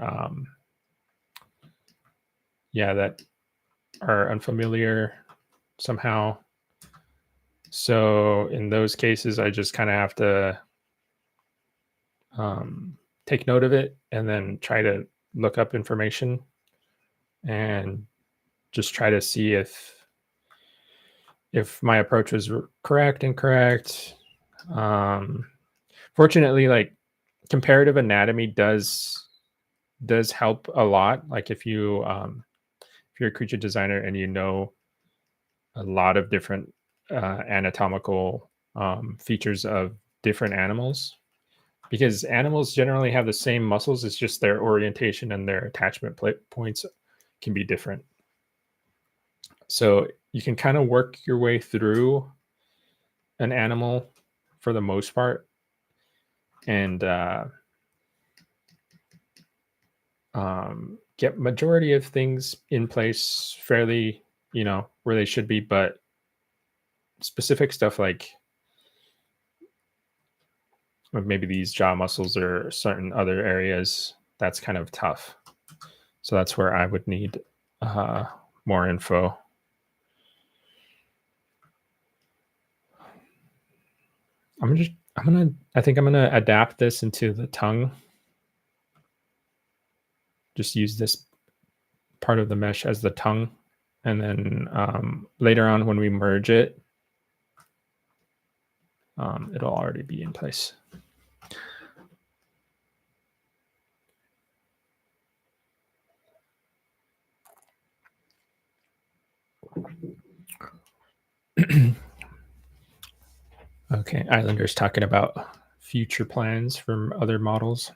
yeah, that are unfamiliar somehow. So in those cases, I just kind of have to um, take note of it and then try to look up information and just try to see if my approach was correct, incorrect. Um, Fortunately, like comparative anatomy does help a lot. Like if you're a creature designer and you know a lot of different anatomical features of different animals, because animals generally have the same muscles. It's just their orientation and their attachment points can be different. So you can kind of work your way through an animal for the most part, and get majority of things in place fairly, where they should be. But specific stuff like maybe these jaw muscles or certain other areas, that's kind of tough. So that's where I would need uh, more info. I think I'm gonna adapt this into the tongue. Just use this part of the mesh as the tongue, and then later on when we merge it, it'll already be in place. Okay, Islander's talking about future plans from other models.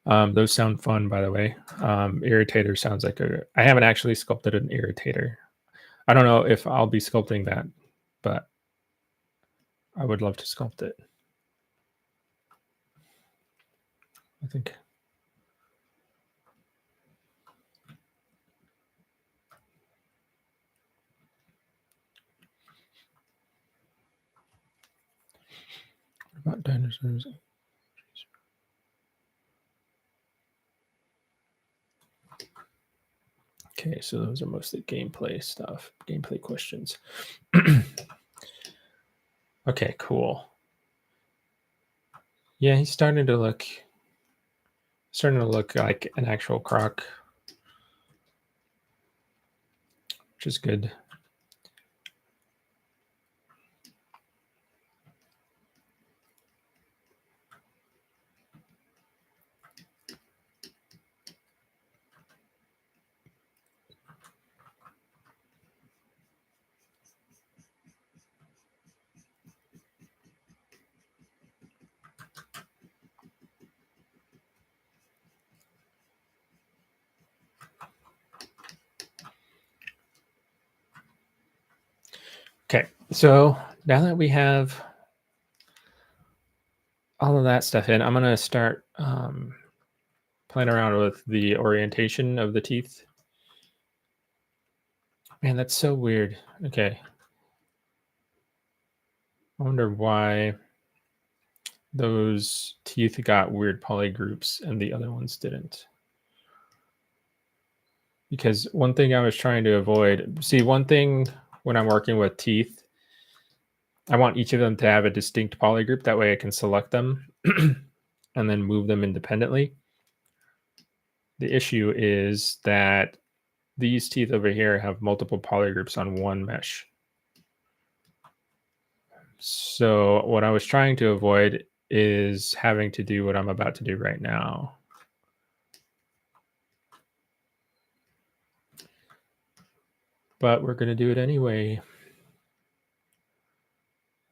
Those sound fun, by the way. Irritator sounds like I haven't actually sculpted an irritator. I don't know if I'll be sculpting that, but I would love to sculpt it. I think. What about dinosaurs? Okay, so those are mostly gameplay stuff, gameplay questions. Okay, cool. Yeah, he's starting to look like an actual croc, which is good. Okay, so now that we have all of that stuff in, I'm gonna start playing around with the orientation of the teeth. Man, that's so weird. Okay, I wonder why those teeth got weird polygroups and the other ones didn't. Because one thing I was trying to avoid, see, one thing when I'm working with teeth I want each of them to have a distinct polygroup. That way I can select them and then move them independently. The issue is that these teeth over here have multiple polygroups on one mesh. So what I was trying to avoid is having to do what I'm about to do right now. But we're going to do it anyway.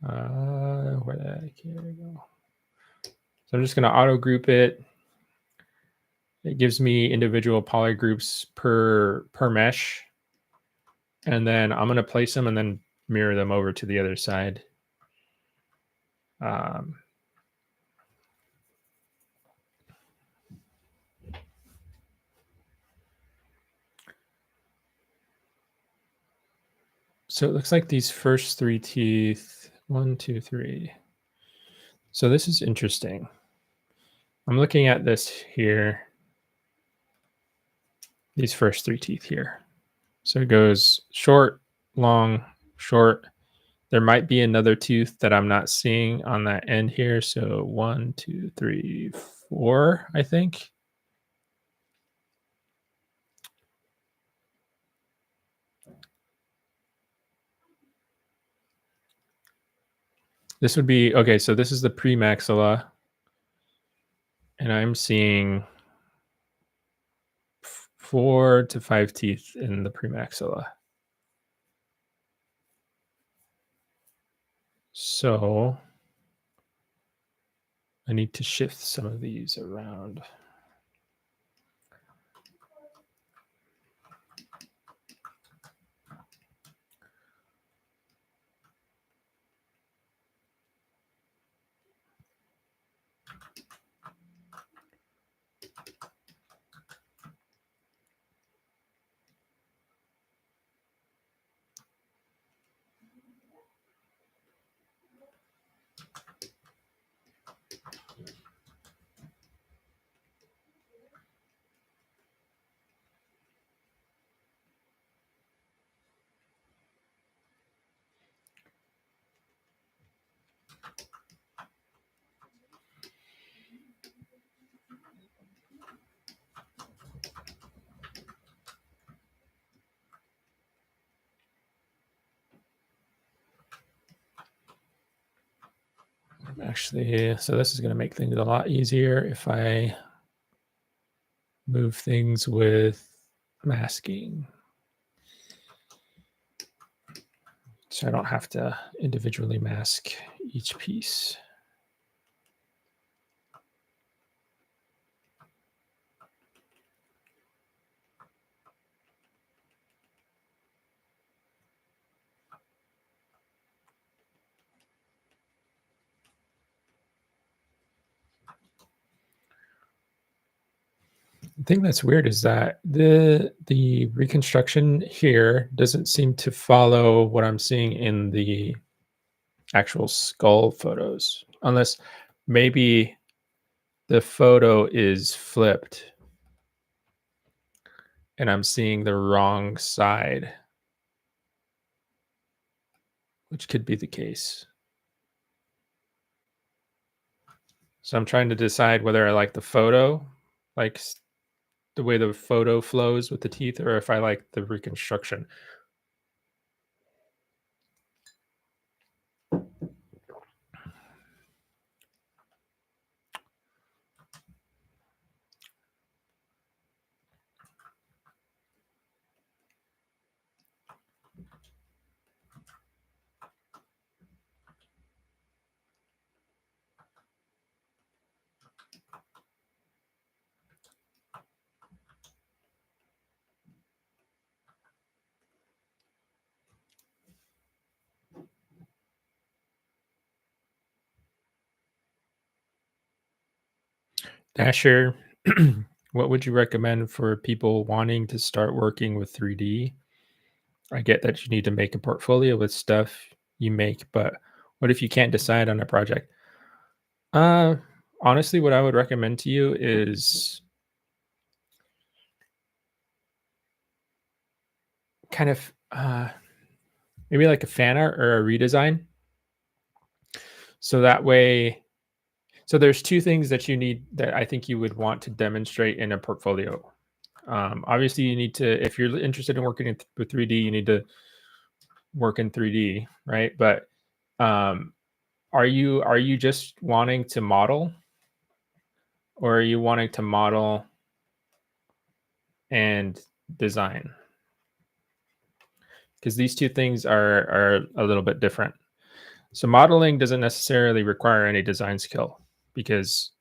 Where the heck here we go. So I'm just going to auto group it. It gives me individual polygroups per mesh. And then I'm going to place them and then mirror them over to the other side. So it looks like these first three teeth, 1, 2, 3. So this is interesting. I'm looking at this here, these first three teeth here. So it goes short, long, short. There might be another tooth that I'm not seeing on that end here. So 1, 2, 3, 4, I think. This would be, okay, so this is the premaxilla. And I'm seeing 4 to 5 teeth in the premaxilla. So I need to shift some of these around. Actually, so this is going to make things a lot easier if I move things with masking. So I don't have to individually mask each piece. The thing that's weird is that the reconstruction here doesn't seem to follow what I'm seeing in the actual skull photos, unless maybe the photo is flipped and I'm seeing the wrong side, which could be the case. So I'm trying to decide whether I like the photo, like the way the photo flows with the teeth, or if I like the reconstruction. Dasher, what would you recommend for people wanting to start working with 3D? I get that you need to make a portfolio with stuff you make, but what if you can't decide on a project? Uh, Honestly, what I would recommend to you is kind of maybe like a fan art or a redesign. So that way, so there's two things that you need that I think you would want to demonstrate in a portfolio. Obviously, you need to, if you're interested in working with 3D, you need to work in 3D, right? But um, are you just wanting to model, or are you wanting to model and design? Because these two things are a little bit different. So modeling doesn't necessarily require any design skill, because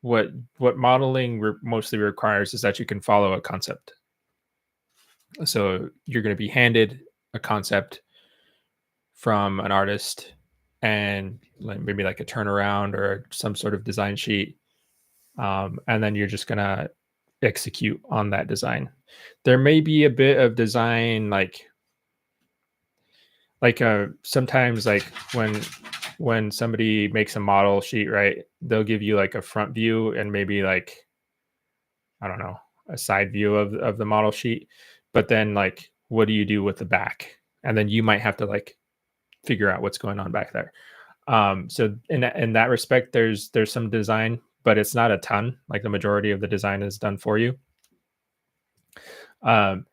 what what modeling mostly requires is that you can follow a concept. So you're going to be handed a concept from an artist, and like maybe like a turnaround or some sort of design sheet, and then you're just going to execute on that design. There may be a bit of design, sometimes, like when somebody makes a model sheet, right, they'll give you like a front view and maybe like, I don't know, a side view of the model sheet. But then, like, what do you do with the back? And then you might have to like figure out what's going on back there. So in that respect, there's some design, but it's not a ton. Like, the majority of the design is done for you. Um,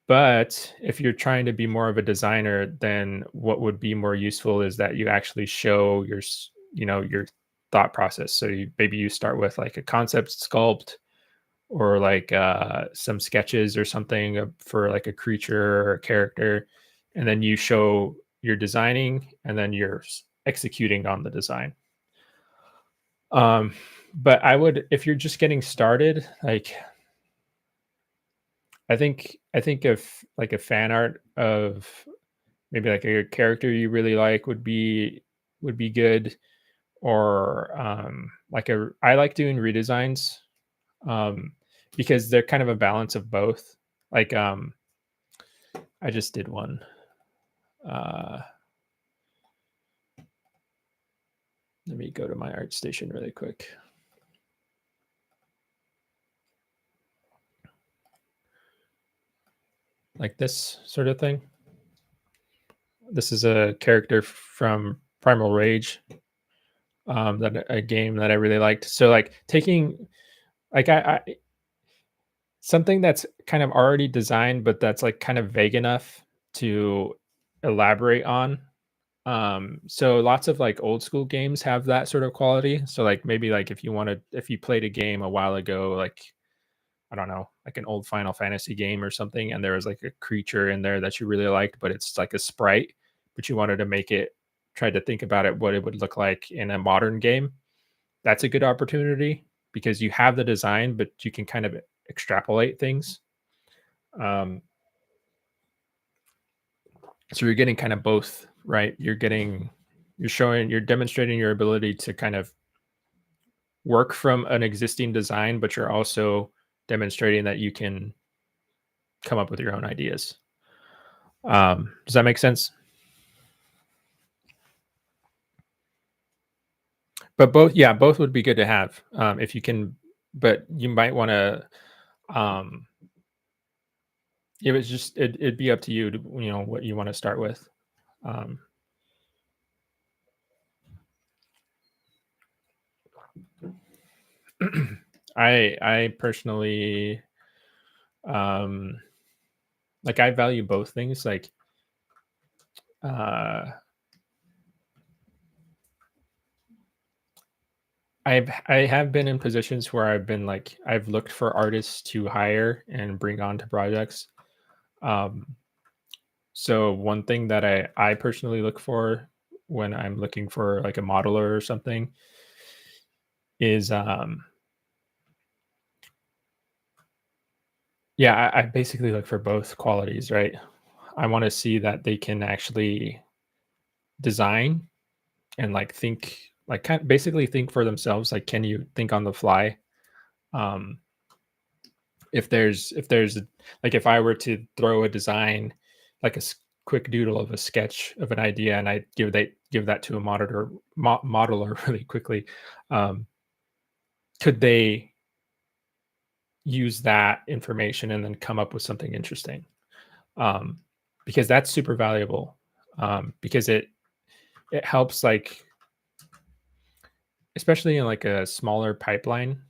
but if you're trying to be more of a designer, then what would be more useful is that you actually show your thought process. So maybe you start with like a concept sculpt, or like some sketches or something for like a creature or a character, and then you show you're designing, and then you're executing on the design. Um, but if you're just getting started, like, I think if like a fan art of maybe like a character you really like would be good, or like a I like doing redesigns, um, because they're kind of a balance of both. Like, I just did one. Uh, Let me go to my art station really quick. Like this sort of thing. This is a character from Primal Rage, that a game that I really liked. So like taking like I something that's kind of already designed, but that's like kind of vague enough to elaborate on. So lots of like old school games have that sort of quality. So like maybe like if you played a game a while ago, like, I don't know, like an old Final Fantasy game or something, and there was like a creature in there that you really liked, but it's like a sprite, but you wanted to try to think about it, what it would look like in a modern game. That's a good opportunity, because you have the design, but you can kind of extrapolate things. Um, so you're getting kind of both, right? You're demonstrating your ability to kind of work from an existing design, but you're also demonstrating that you can come up with your own ideas. Does that make sense? But both, yeah, both would be good to have, if you can. But you might want to. Um, it'd be up to you to, what you want to start with. Um, I personally, um, like, I value both things. Like, uh, I have been in positions where I've looked for artists to hire and bring on to projects. Um, so one thing that I personally look for when I'm looking for like a modeler or something is, yeah, I basically look for both qualities, right? I want to see that they can actually design and like think, like, kind basically think for themselves. Like, can you think on the fly? Um, like, if I were to throw a design, like quick doodle of a sketch of an idea, and I give that to a modeler really quickly, um, could they use that information and then come up with something interesting? Um, because that's super valuable. Because it helps, like, especially in like a smaller pipeline.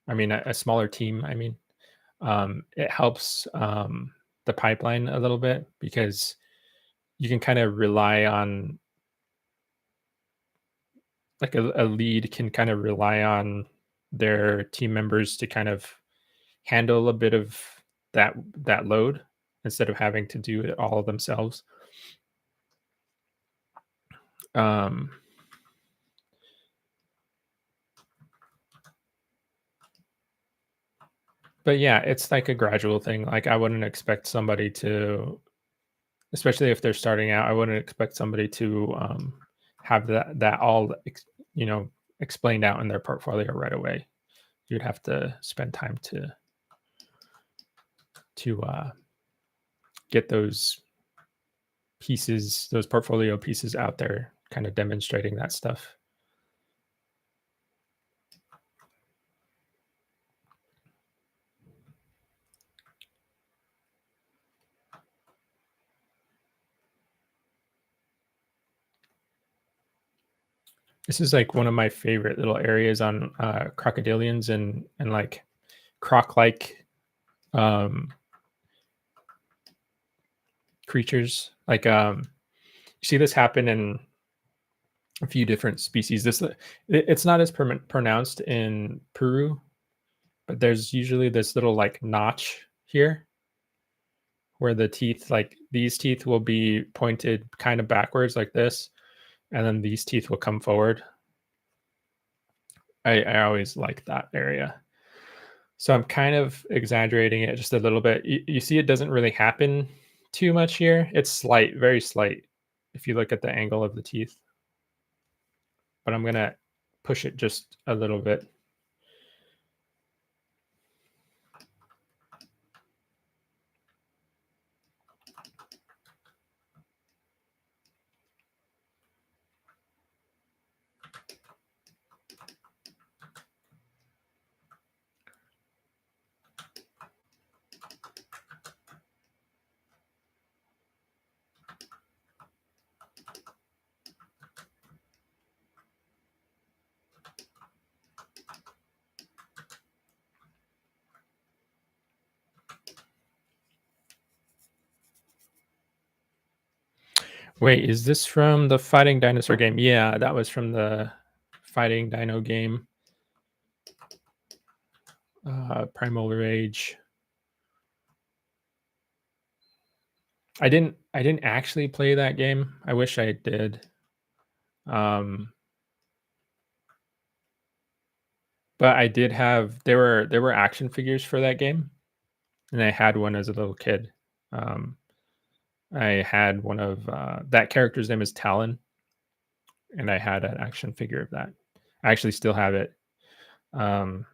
I mean, a smaller team. I mean, it helps the pipeline a little bit because you can kind of rely on, like, a lead can kind of rely on their team members to kind of handle a bit of that load instead of having to do it all themselves. Um, but yeah, it's like a gradual thing. Like, I wouldn't expect somebody to, especially if they're starting out, I wouldn't expect somebody to have that all explained out in their portfolio right away. You'd have to spend time to get those pieces, those portfolio pieces out there, kind of demonstrating that stuff. This is like one of my favorite little areas on crocodilians and like croc like um, creatures. Like, you see this happen in a few different species. It's not as pronounced in Peru, but there's usually this little like notch here where the teeth, like these teeth, will be pointed kind of backwards like this, and then these teeth will come forward. I always like that area. So I'm kind of exaggerating it just a little bit. You see, it doesn't really happen too much here. It's slight, very slight, if you look at the angle of the teeth. But I'm gonna push it just a little bit. Wait, is this from the Fighting Dinosaur game? Yeah, that was from the Fighting Dino game. Primal Rage. I didn't actually play that game. I wish I did. Um, but I did have, there were action figures for that game, and I had one as a little kid. Um, I had one of that character's name is Talon, and I had an action figure of that. I actually still have it. Um,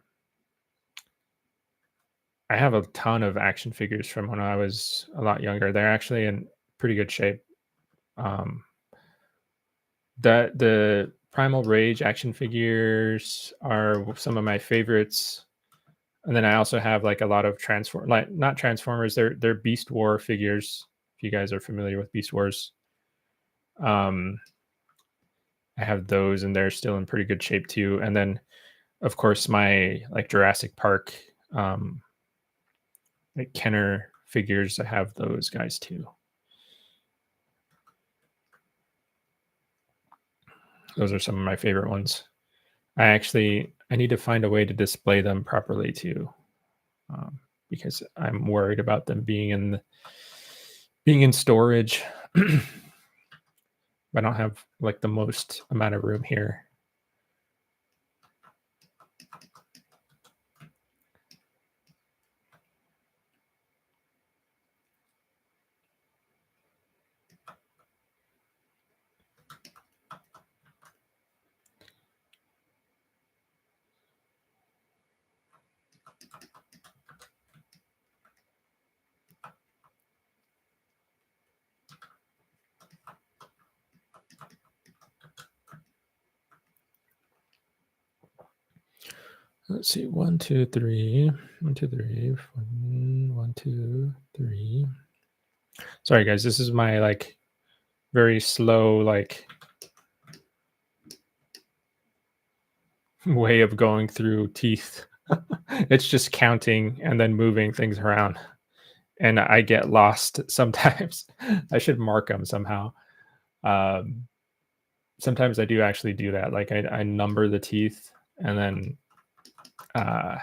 I have a ton of action figures from when I was a lot younger. They're actually in pretty good shape. Um, the Primal Rage action figures are some of my favorites. And then I also have like a lot of transform, like not Transformers, they're Beast War figures. If you guys are familiar with Beast Wars, um, I have those, and they're still in pretty good shape too. And then, of course, my like Jurassic Park, um, like Kenner figures. I have those guys too. Those are some of my favorite ones. I need to find a way to display them properly too, um, because I'm worried about them being in storage. I don't have like the most amount of room here. Let's see. 1, 2, 3. 1, 2, 3. 1, 2, 3. Sorry, guys. This is my like very slow like way of going through teeth. It's just counting and then moving things around, and I get lost sometimes. I should mark them somehow. Um, Sometimes I do actually do that. Like I number the teeth and then uh,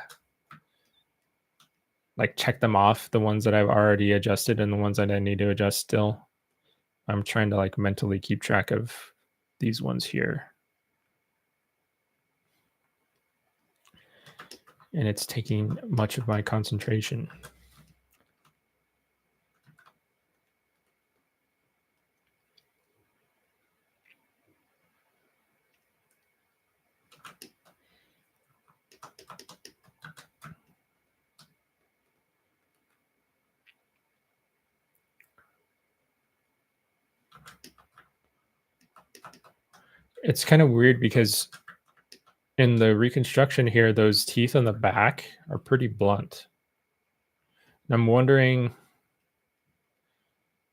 like check them off, the ones that I've already adjusted and the ones that I need to adjust still. I'm trying to like mentally keep track of these ones here. And it's taking much of my concentration. It's kind of weird because in the reconstruction here, those teeth on the back are pretty blunt. And I'm wondering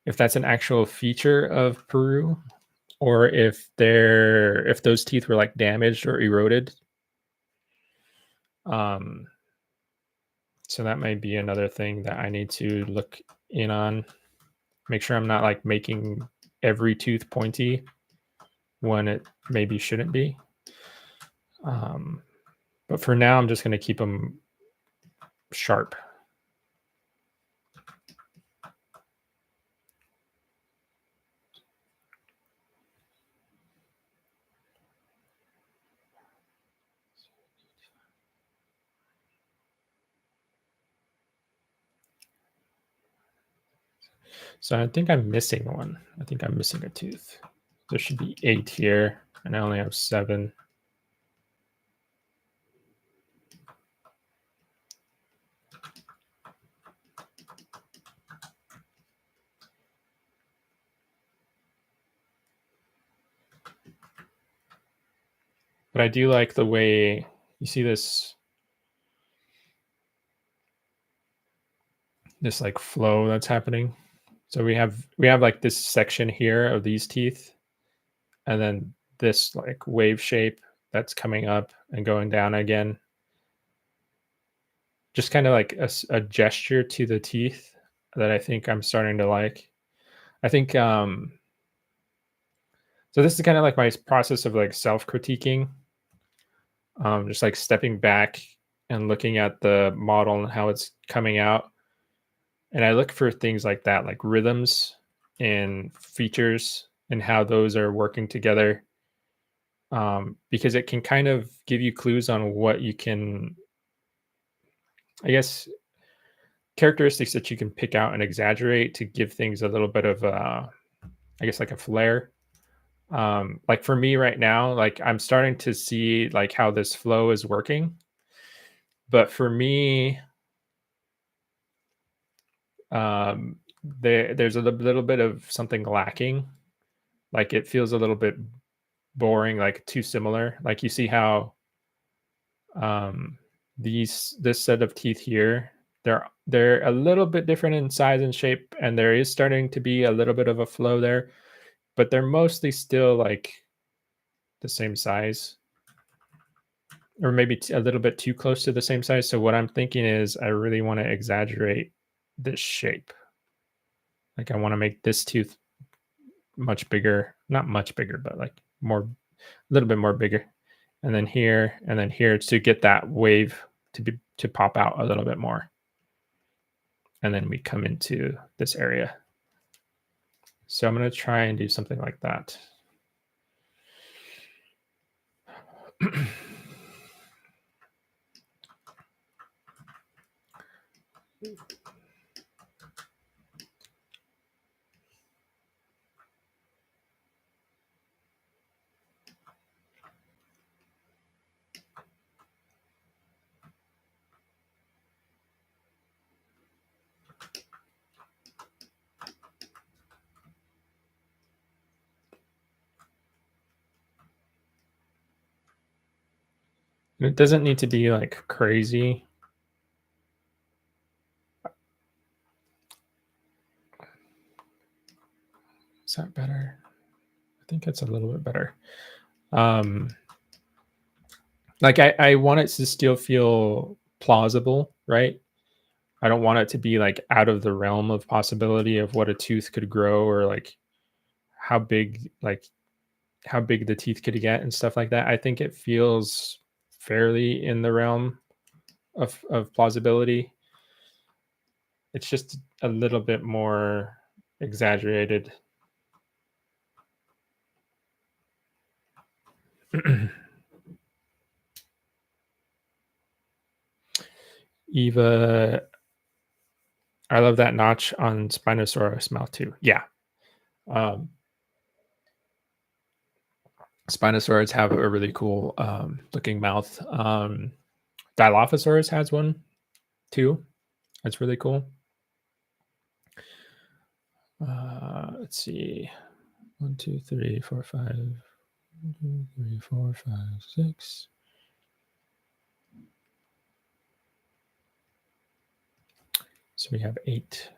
if that's an actual feature of Peru or if those teeth were like damaged or eroded. Um, so that might be another thing that I need to look in on. Make sure I'm not like making every tooth pointy when it maybe shouldn't be. Um, but for now, I'm just going to keep them sharp. So I think I'm missing one. I think I'm missing a tooth. There should be 8 here, and I only have 7. But I do like the way you see this like flow that's happening. So we have like this section here of these teeth, and then this like wave shape that's coming up and going down again. Just kind of like a gesture to the teeth that I think I'm starting to like. I think so this is kind of like my process of like self-critiquing, just like stepping back and looking at the model and how it's coming out. And I look for things like that, like rhythms and features and how those are working together, because it can kind of give you clues on what you can, I guess, characteristics that you can pick out and exaggerate to give things a little bit of, I guess, like a flair. Like for me right now, like I'm starting to see like how this flow is working, but for me, um, there's a little bit of something lacking. Like it feels a little bit boring, like too similar. Like you see how this set of teeth here, they're a little bit different in size and shape, and there is starting to be a little bit of a flow there, but they're mostly still like the same size, or maybe a little bit too close to the same size. So what I'm thinking is I really want to exaggerate this shape. Like I want to make this tooth much bigger, not much bigger, but like more, a little bit more bigger. And then here to get that wave to pop out a little bit more. And then we come into this area. So I'm going to try and do something like that. It doesn't need to be like crazy. Is that better? I think it's a little bit better. Um, Like I want it to still feel plausible, right? I don't want it to be like out of the realm of possibility of what a tooth could grow, or like how big like how big the teeth could get and stuff like that. I think it feels fairly in the realm of plausibility. It's just a little bit more exaggerated. Eva, I love that notch on Spinosaurus mouth too. Yeah. Um, Spinosaurus have a really cool looking mouth. Dilophosaurus has one too. That's really cool. Let's see. 1, 2, 3, 4, 5. 1, 2, 3, 4, 5, 6. So we have 8.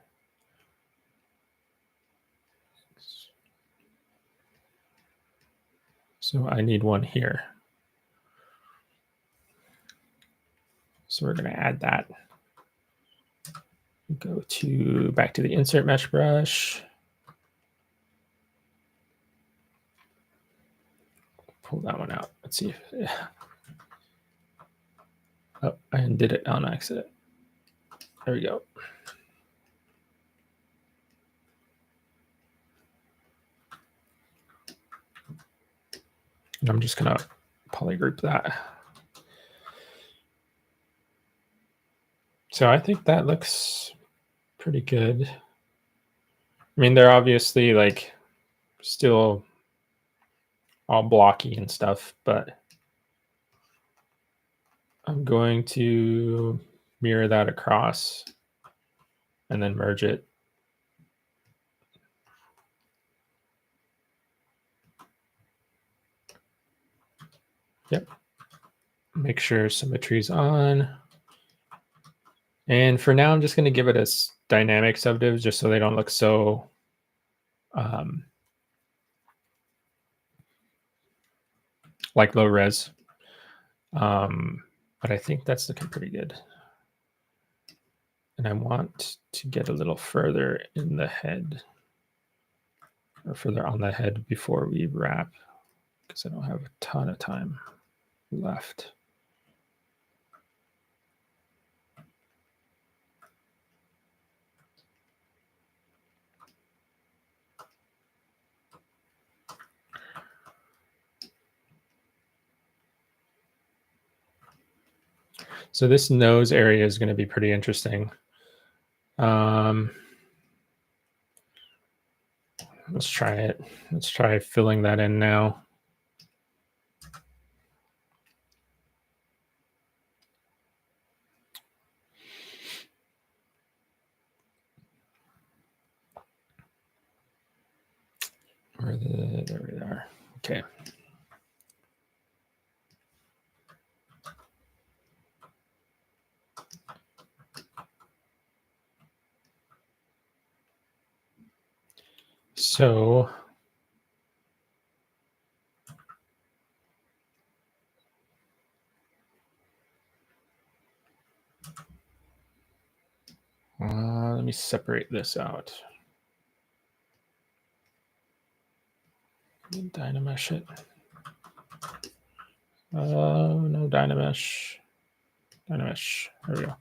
So I need one here. So we're going to add that. Go to back to the insert mesh brush. Pull that one out. Let's see if. Oh, I did it on accident. There we go. And I'm just going to polygroup that. So I think that looks pretty good. I mean, they're obviously like still all blocky and stuff, but I'm going to mirror that across and then merge it. Yep. Make sure symmetry's on. And for now, I'm just going to give it a dynamic subdiv just so they don't look so like low res. But I think that's looking pretty good. And I want to get a little further in the head, or further on the head before we wrap, because I don't have a ton of time left. So this nose area is going to be pretty interesting. Let's try it. Let's try filling that in now. There we are. Okay. So let me separate this out. Dynamesh it. No Dynamesh. Dynamesh. There we go.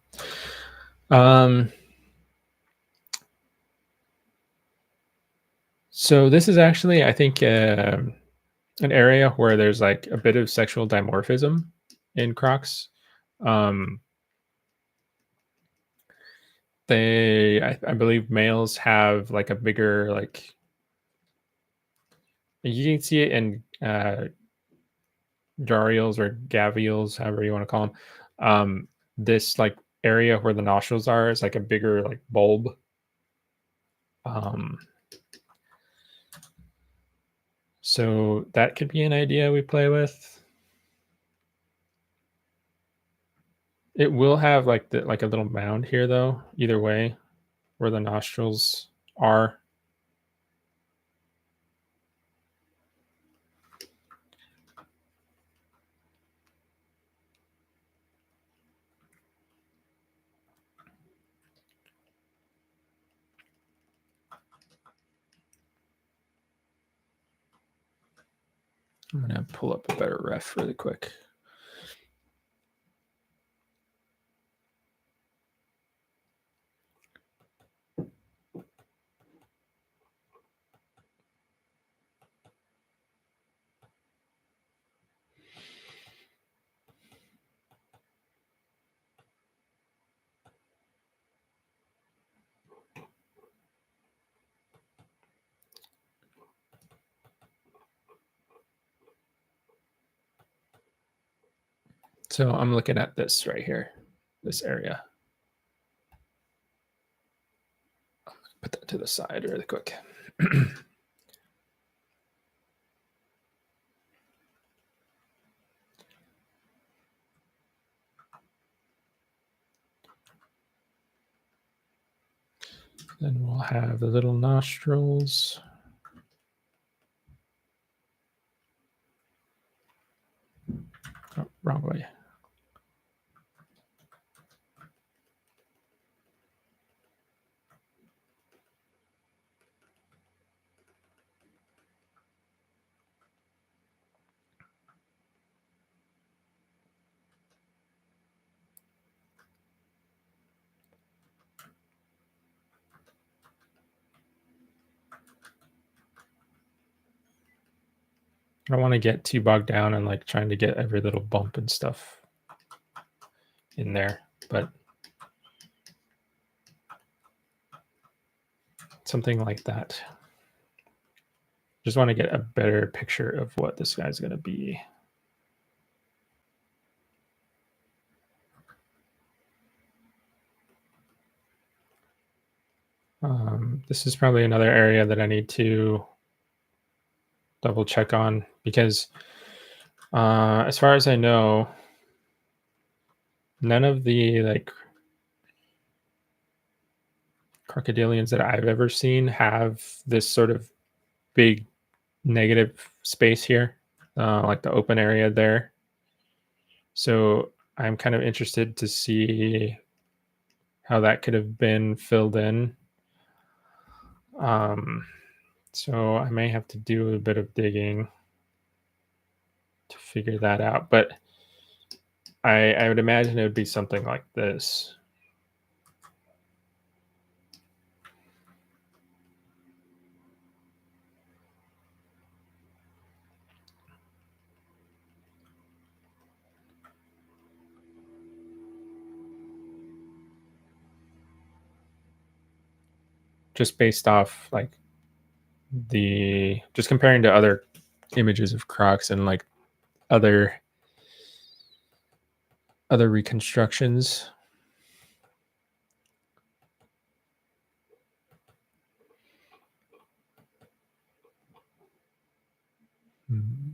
So this is actually, I think, an area where there's like a bit of sexual dimorphism in crocs. I believe males have like a bigger, like, you can see it in Jarials or Gavials, however you want to call them. This like area where the nostrils are is like a bigger like bulb. So that could be an idea we play with. It will have like a little mound here though, either way, where the nostrils are. I'm gonna pull up a better ref really quick. So I'm looking at this right here, this area. Put that to the side really quick. Then we'll have the little nostrils. Oh, wrong way. I don't want to get too bogged down and like trying to get every little bump and stuff in there, but something like that. Just want to get a better picture of what this guy's going to be. This is probably another area that I need to double check on because as far as I know, none of the like crocodilians that I've ever seen have this sort of big negative space here, like the open area there. So I'm kind of interested to see how that could have been filled in. So I may have to do a bit of digging to figure that out, but I would imagine it would be something like this. Just based off like just comparing to other images of crocs and like other reconstructions. Hmm.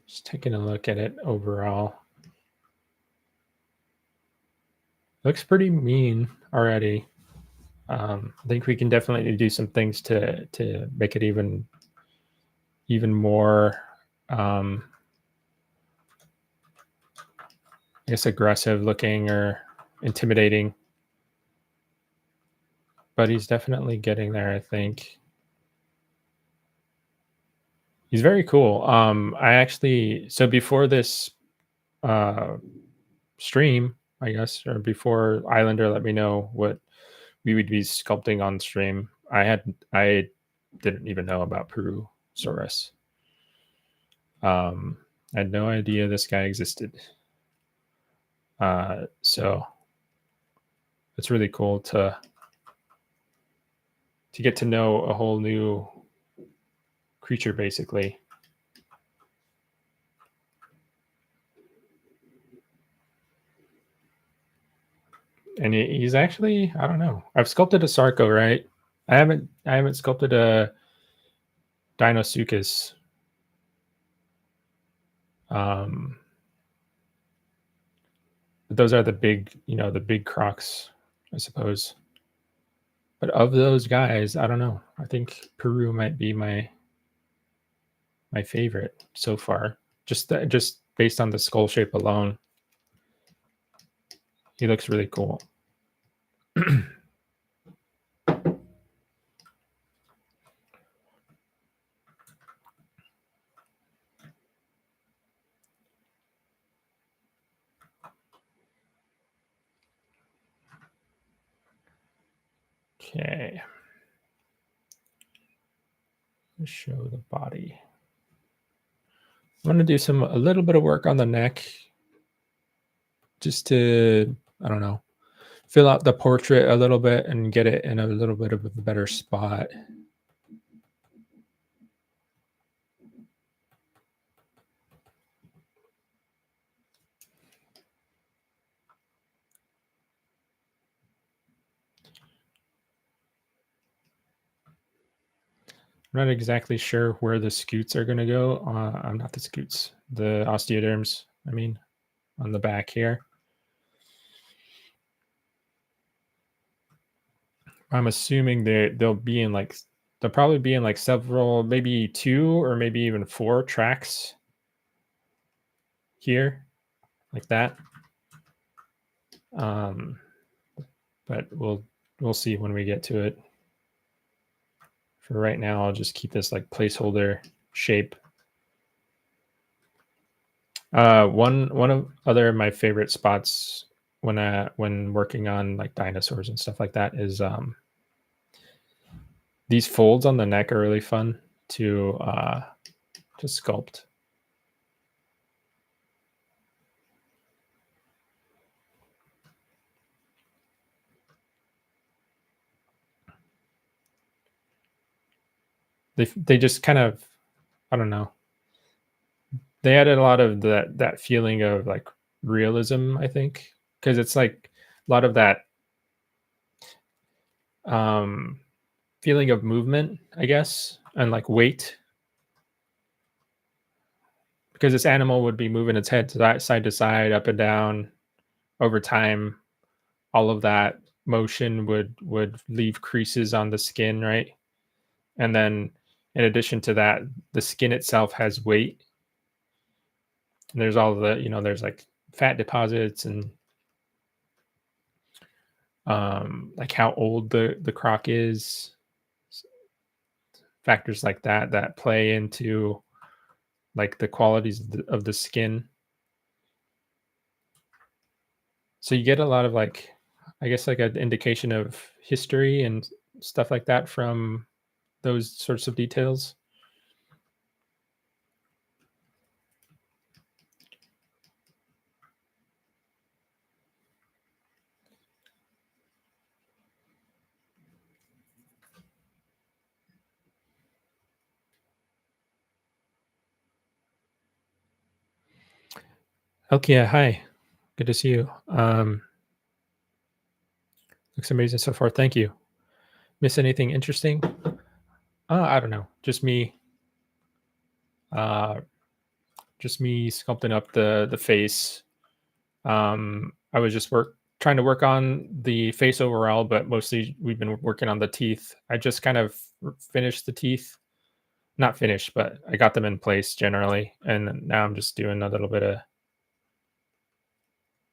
Just taking a look at it overall. Looks pretty mean already. I think we can definitely do some things to make it even more I guess aggressive looking or intimidating. But he's definitely getting there, I think. He's very cool. I actually so before this uh stream, I guess, or before Islander let me know what we would be sculpting on stream, I didn't even know about Purussaurus. I had no idea this guy existed. So it's really cool to get to know a whole new creature, basically. And he's actually, I don't know. I've sculpted a Sarco, right? I haven't sculpted a Dinosuchus. Um, but those are the big, the big crocs, I suppose. But of those guys, I don't know. I think Peru might be my favorite so far. Just based on the skull shape alone, he looks really cool. Okay. Let's show the body. I'm gonna do a little bit of work on the neck, just to, I don't know, fill out the portrait a little bit and get it in a little bit of a better spot. I'm not exactly sure where the scutes are going to go. I'm not the scutes, the osteoderms, I mean, on the back here. I'm assuming they'll probably be in like several, maybe 2 or maybe even 4 tracks here, like that. But we'll see when we get to it. For right now, I'll just keep this like placeholder shape. One of other of my favorite spots when working on like dinosaurs and stuff like that is these folds on the neck are really fun to sculpt. They just kind of, I don't know. They added a lot of that feeling of like realism, I think, because it's like a lot of that um feeling of movement, I guess, and like weight, because this animal would be moving its head side to side, up and down over time. All of that motion would leave creases on the skin, right? And then in addition to that, the skin itself has weight. And there's all the, there's like fat deposits and like how old the croc is, factors like that play into like the qualities of the skin. So you get a lot of like, I guess, like an indication of history and stuff like that from those sorts of details. Okay, yeah, hi. Good to see you. Looks amazing so far. Thank you. Miss anything interesting? I don't know. Uh, just me sculpting up the face. I was just trying to work on the face overall, but mostly we've been working on the teeth. I just kind of finished the teeth, not finished, but I got them in place generally, and now I'm just doing a little bit of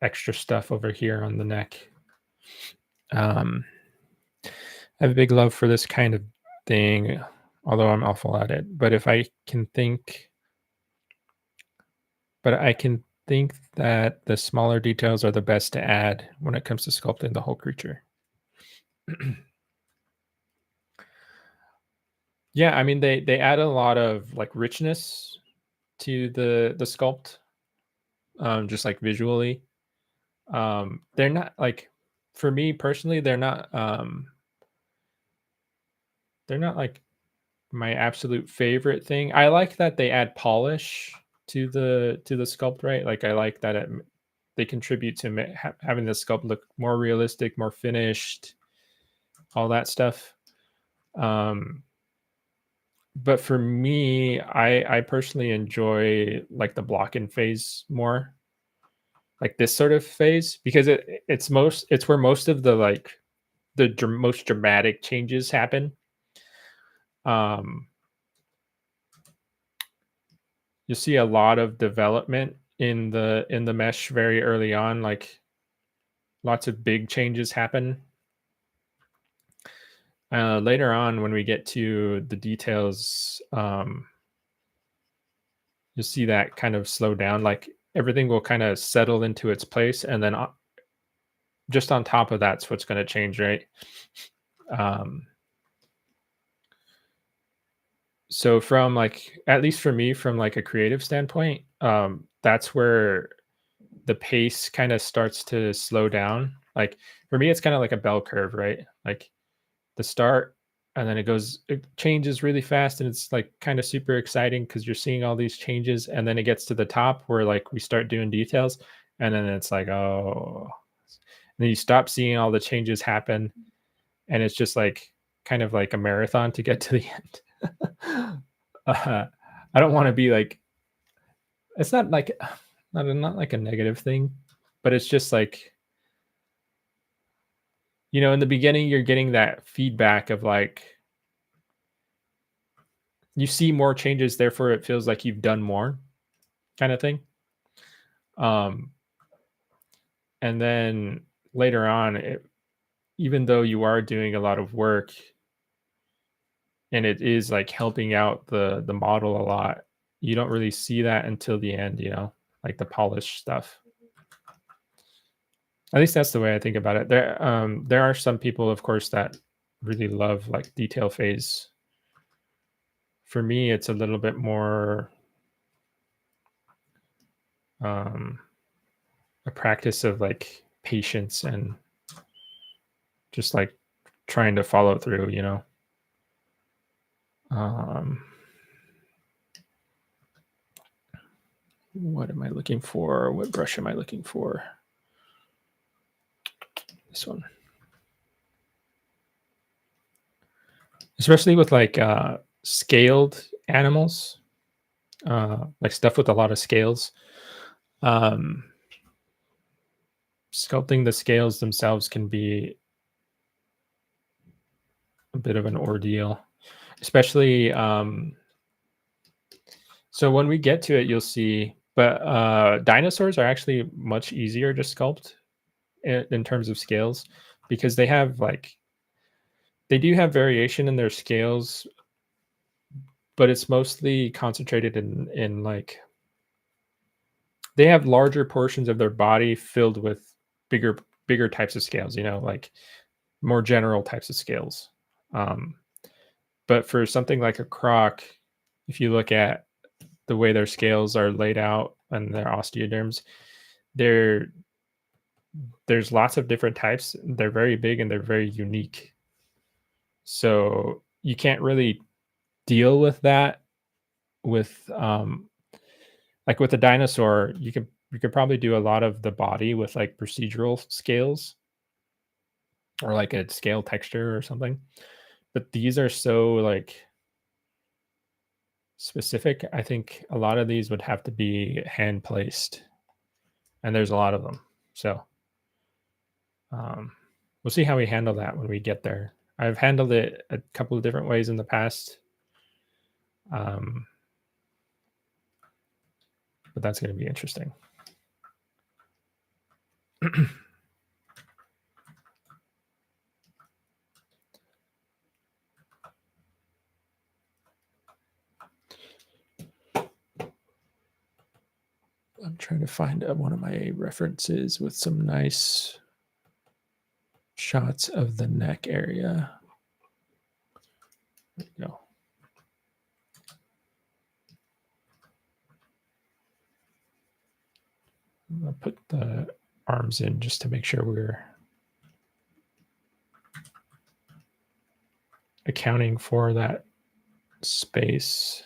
extra stuff over here on the neck. Um, I have a big love for this kind of thing, although I'm awful at it. But I can think that the smaller details are the best to add when it comes to sculpting the whole creature. Yeah, I mean they add a lot of like richness to the sculpt, just like visually. They're not like, for me personally, they're not like my absolute favorite thing. I like that they add polish to the sculpt, right? Like I like that they contribute to having the sculpt look more realistic, more finished, all that stuff. Um, But for me, I personally enjoy like the block-in phase more, like this sort of phase, because it's where most of the like most dramatic changes happen. Um, you see a lot of development in the mesh very early on, like lots of big changes happen. Later on, when we get to the details, you'll see that kind of slow down. Like everything will kind of settle into its place, and then just on top of that's what's going to change, right? Um, so from like at least for me, from like a creative standpoint, that's where the pace kind of starts to slow down. Like for me, it's kind of like a bell curve, right? Like the start, and then it changes really fast, and it's like kind of super exciting because you're seeing all these changes, and then it gets to the top where like we start doing details, and then it's like, oh, and then you stop seeing all the changes happen, and it's just like kind of like a marathon to get to the end. I don't want to be like, it's not like not like a negative thing, but it's just like, in the beginning you're getting that feedback of like you see more changes, therefore it feels like you've done more kind of thing. Um, and then later on, even though you are doing a lot of work and it is like helping out the model a lot, you don't really see that until the end, like the polished stuff. At least that's the way I think about it. There are some people, of course, that really love like detail phase. For me, it's a little bit more um, a practice of like patience and just like trying to follow through, Um, what am I looking for? What brush am I looking for? This one. Especially with like scaled animals, like stuff with a lot of scales. Um, Sculpting the scales themselves can be a bit of an ordeal, especially so when we get to it, you'll see. But dinosaurs are actually much easier to sculpt in terms of scales because they do have variation in their scales, but it's mostly concentrated in like they have larger portions of their body filled with bigger bigger types of scales, like more general types of scales. Um, but for something like a croc, if you look at the way their scales are laid out and their osteoderms, there there's lots of different types. They're very big and they're very unique. So you can't really deal with that with like with a dinosaur, you could probably do a lot of the body with like procedural scales or like a scale texture or something. But these are so like specific. I think a lot of these would have to be hand placed, and there's a lot of them. So um, we'll see how we handle that when we get there. I've handled it a couple of different ways in the past, um, but that's going to be interesting. I'm trying to find one of my references with some nice shots of the neck area. There you go. I'll put the arms in just to make sure we're accounting for that space.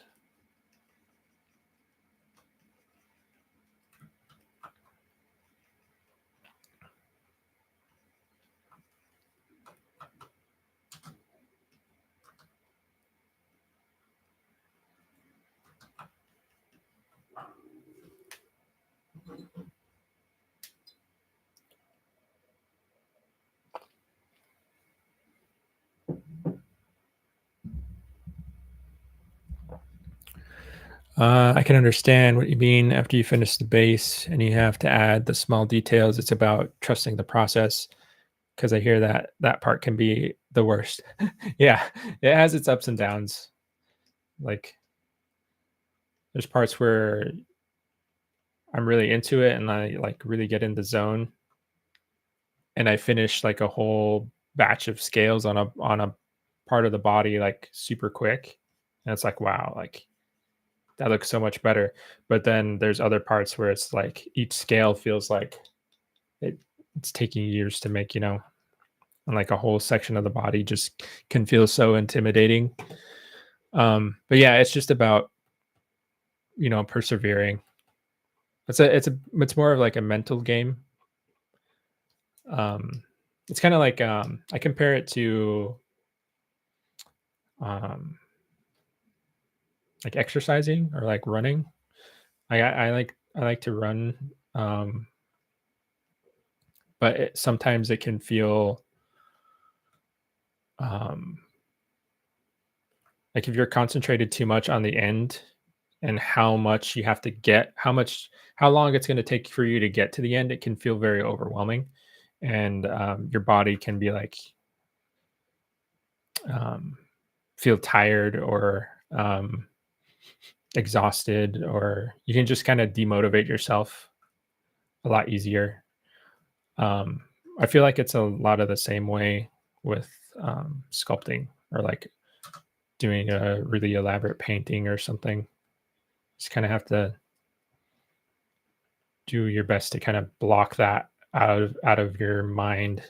I can understand what you mean. After you finish the base and you have to add the small details, it's about trusting the process, because I hear that that part can be the worst. Yeah, it has its ups and downs. Like, there's parts where I'm really into it and I like really get in the zone, and I finish like a whole batch of scales on a part of the body like super quick. And it's like, wow, like that looks so much better. But then there's other parts where it's like each scale feels like it, it's taking years to make, and like a whole section of the body just can feel so intimidating. But yeah, it's just about, persevering. It's more of like a mental game. Um, it's kind of like, I compare it to, um, like exercising or like running. I like to run, but sometimes it can feel, um, like if you're concentrated too much on the end and how much you have to get, how long it's going to take for you to get to the end, it can feel very overwhelming, and your body can be like, um, feel tired or exhausted, or you can just kind of demotivate yourself a lot easier. Um, I feel like it's a lot of the same way with sculpting or like doing a really elaborate painting or something. Just kind of have to do your best to kind of block that out of your mind.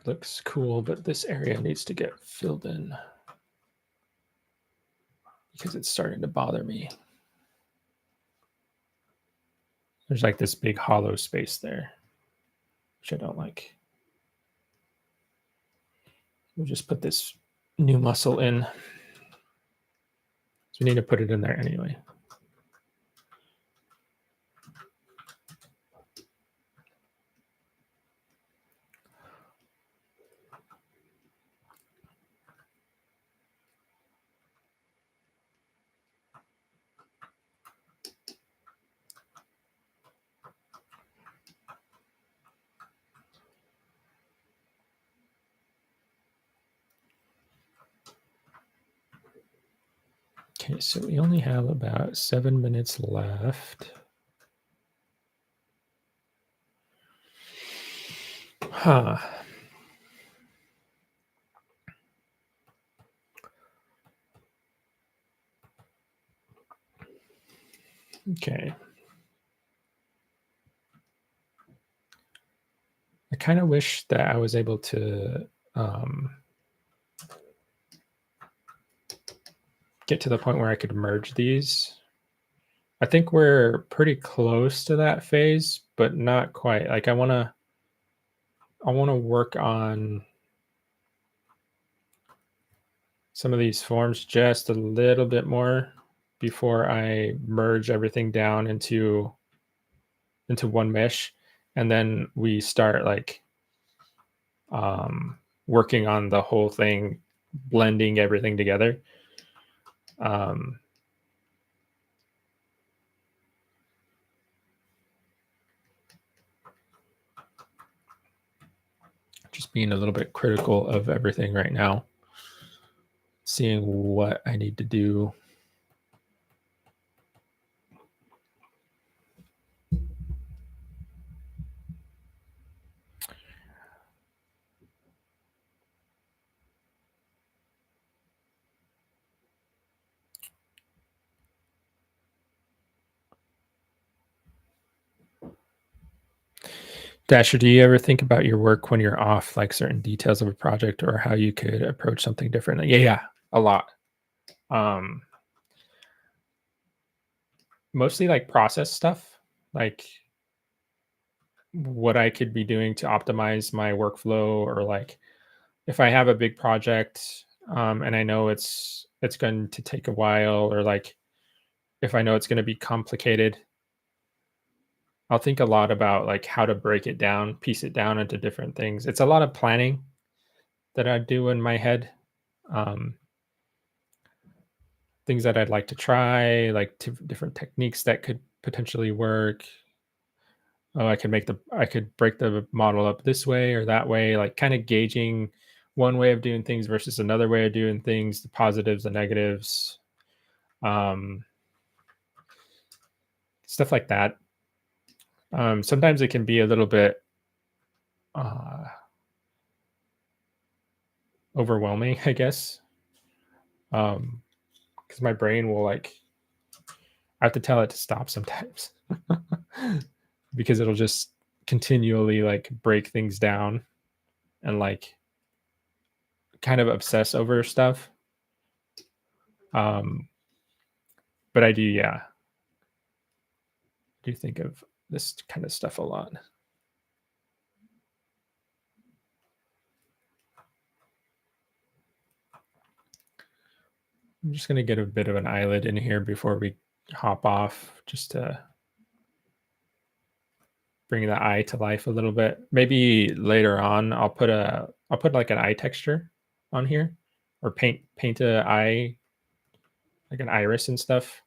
Looks cool, but this area needs to get filled in because it's starting to bother me. There's like this big hollow space there, which I don't like. We'll just put this new muscle in. So we need to put it in there anyway. Okay, so we only have about 7 minutes left. Huh. Okay. I kind of wish that I was able to get to the point where I could merge these. I think we're pretty close to that phase, but not quite. Like I want to work on some of these forms just a little bit more before I merge everything down into one mesh, and then we start like um working on the whole thing, blending everything together. Um just being a little bit critical of everything right now, seeing what I need to do. Dasher, do you ever think about your work when you're off, like certain details of a project or how you could approach something differently? Yeah, yeah, a lot. Um, Mostly like process stuff, like what I could be doing to optimize my workflow, or like if I have a big project, and I know it's going to take a while, or like if I know it's going to be complicated, I'll think a lot about like how to break it down, piece it down into different things. It's a lot of planning that I do in my head. Um, Things that I'd like to try, like different techniques that could potentially work. Oh, I could break the model up this way or that way, like kind of gauging one way of doing things versus another way of doing things, the positives, the negatives, um, stuff like that. Sometimes it can be a little bit uh, overwhelming, I guess, because my brain will like I have to tell it to stop sometimes because it'll just continually like break things down and like kind of obsess over stuff. Um, but I do, yeah, do think of this kind of stuff a lot. I'm just gonna get a bit of an eyelid in here before we hop off, just to bring the eye to life a little bit. Maybe later on, I'll put like an eye texture on here, or paint a eye like an iris and stuff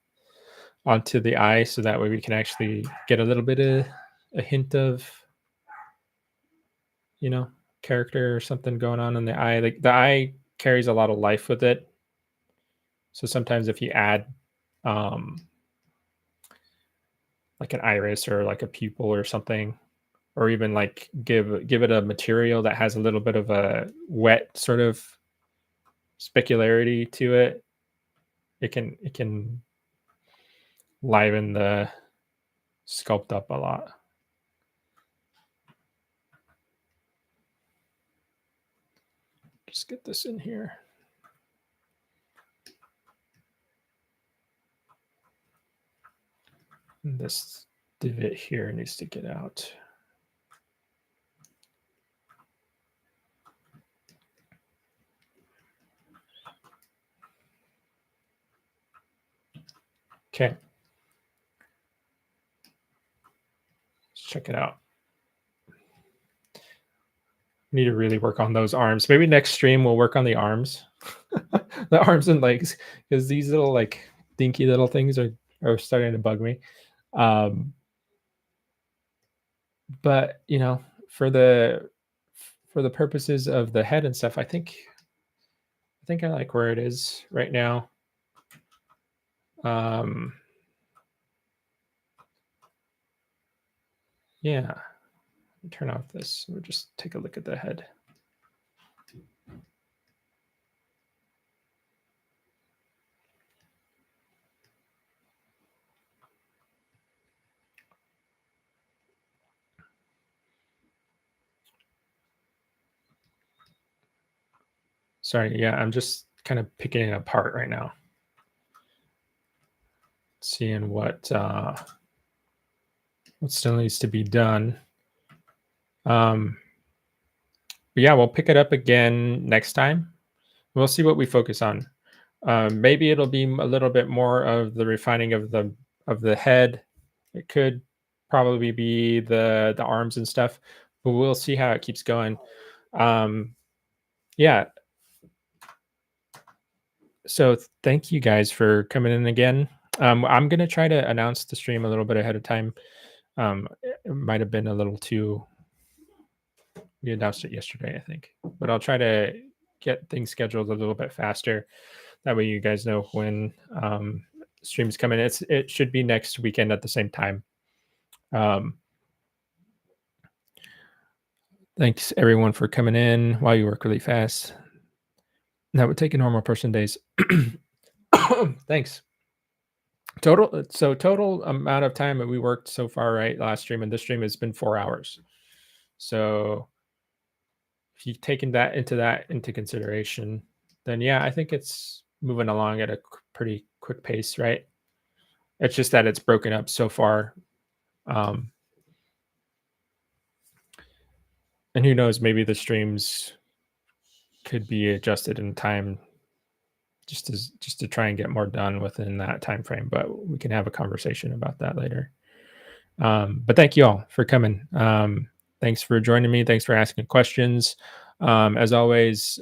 onto the eye, so that way we can actually get a little bit of a hint of you know character or something going on in the eye. Like the eye carries a lot of life with it, so sometimes if you add um like an iris or like a pupil or something, or even like give it a material that has a little bit of a wet sort of specularity to it, it can liven the sculpt up a lot. Just get this in here. And this divot here needs to get out. Okay. Let's check it out. Need to really work on those arms. Maybe next stream we'll work on the arms. The arms and legs, because these little like dinky little things are starting to bug me. But for the purposes of the head and stuff, I think I like where it is right now. Um, yeah. Turn off this. We'll just take a look at the head. Sorry, yeah, I'm just kind of picking it apart right now. Seeing what still needs to be done. But yeah, we'll pick it up again next time. We'll see what we focus on. Maybe it'll be a little bit more of the refining of the head. It could probably be the arms and stuff, but we'll see how it keeps going. Yeah. So thank you guys for coming in again. I'm gonna try to announce the stream a little bit ahead of time. It might have been a little too. We announced it yesterday, I think, but I'll try to get things scheduled a little bit faster. That way, you guys know when streams come in. It should be next weekend at the same time. Thanks everyone for coming in while you work really fast. That would take a normal person days. Thanks. Total amount of time that we worked so far, right? Last stream and this stream has been 4 hours. So if you've taken that into consideration, then yeah, I think it's moving along at a pretty quick pace, right? It's just that it's broken up so far. And who knows, maybe the streams could be adjusted in time just to try and get more done within that time frame. But we can have a conversation about that later. But thank you all for coming. Thanks for joining me. Thanks for asking questions. As always,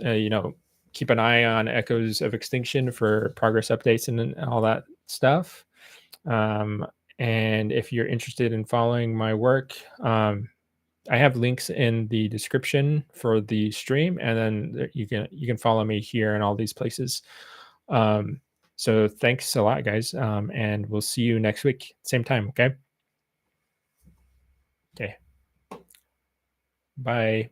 keep an eye on Echoes of Extinction for progress updates and all that stuff. Um, and if you're interested in following my work, I have links in the description for the stream, and then you can follow me here in all these places. Um, so thanks a lot, guys, and we'll see you next week, same time. Okay. Okay. Bye.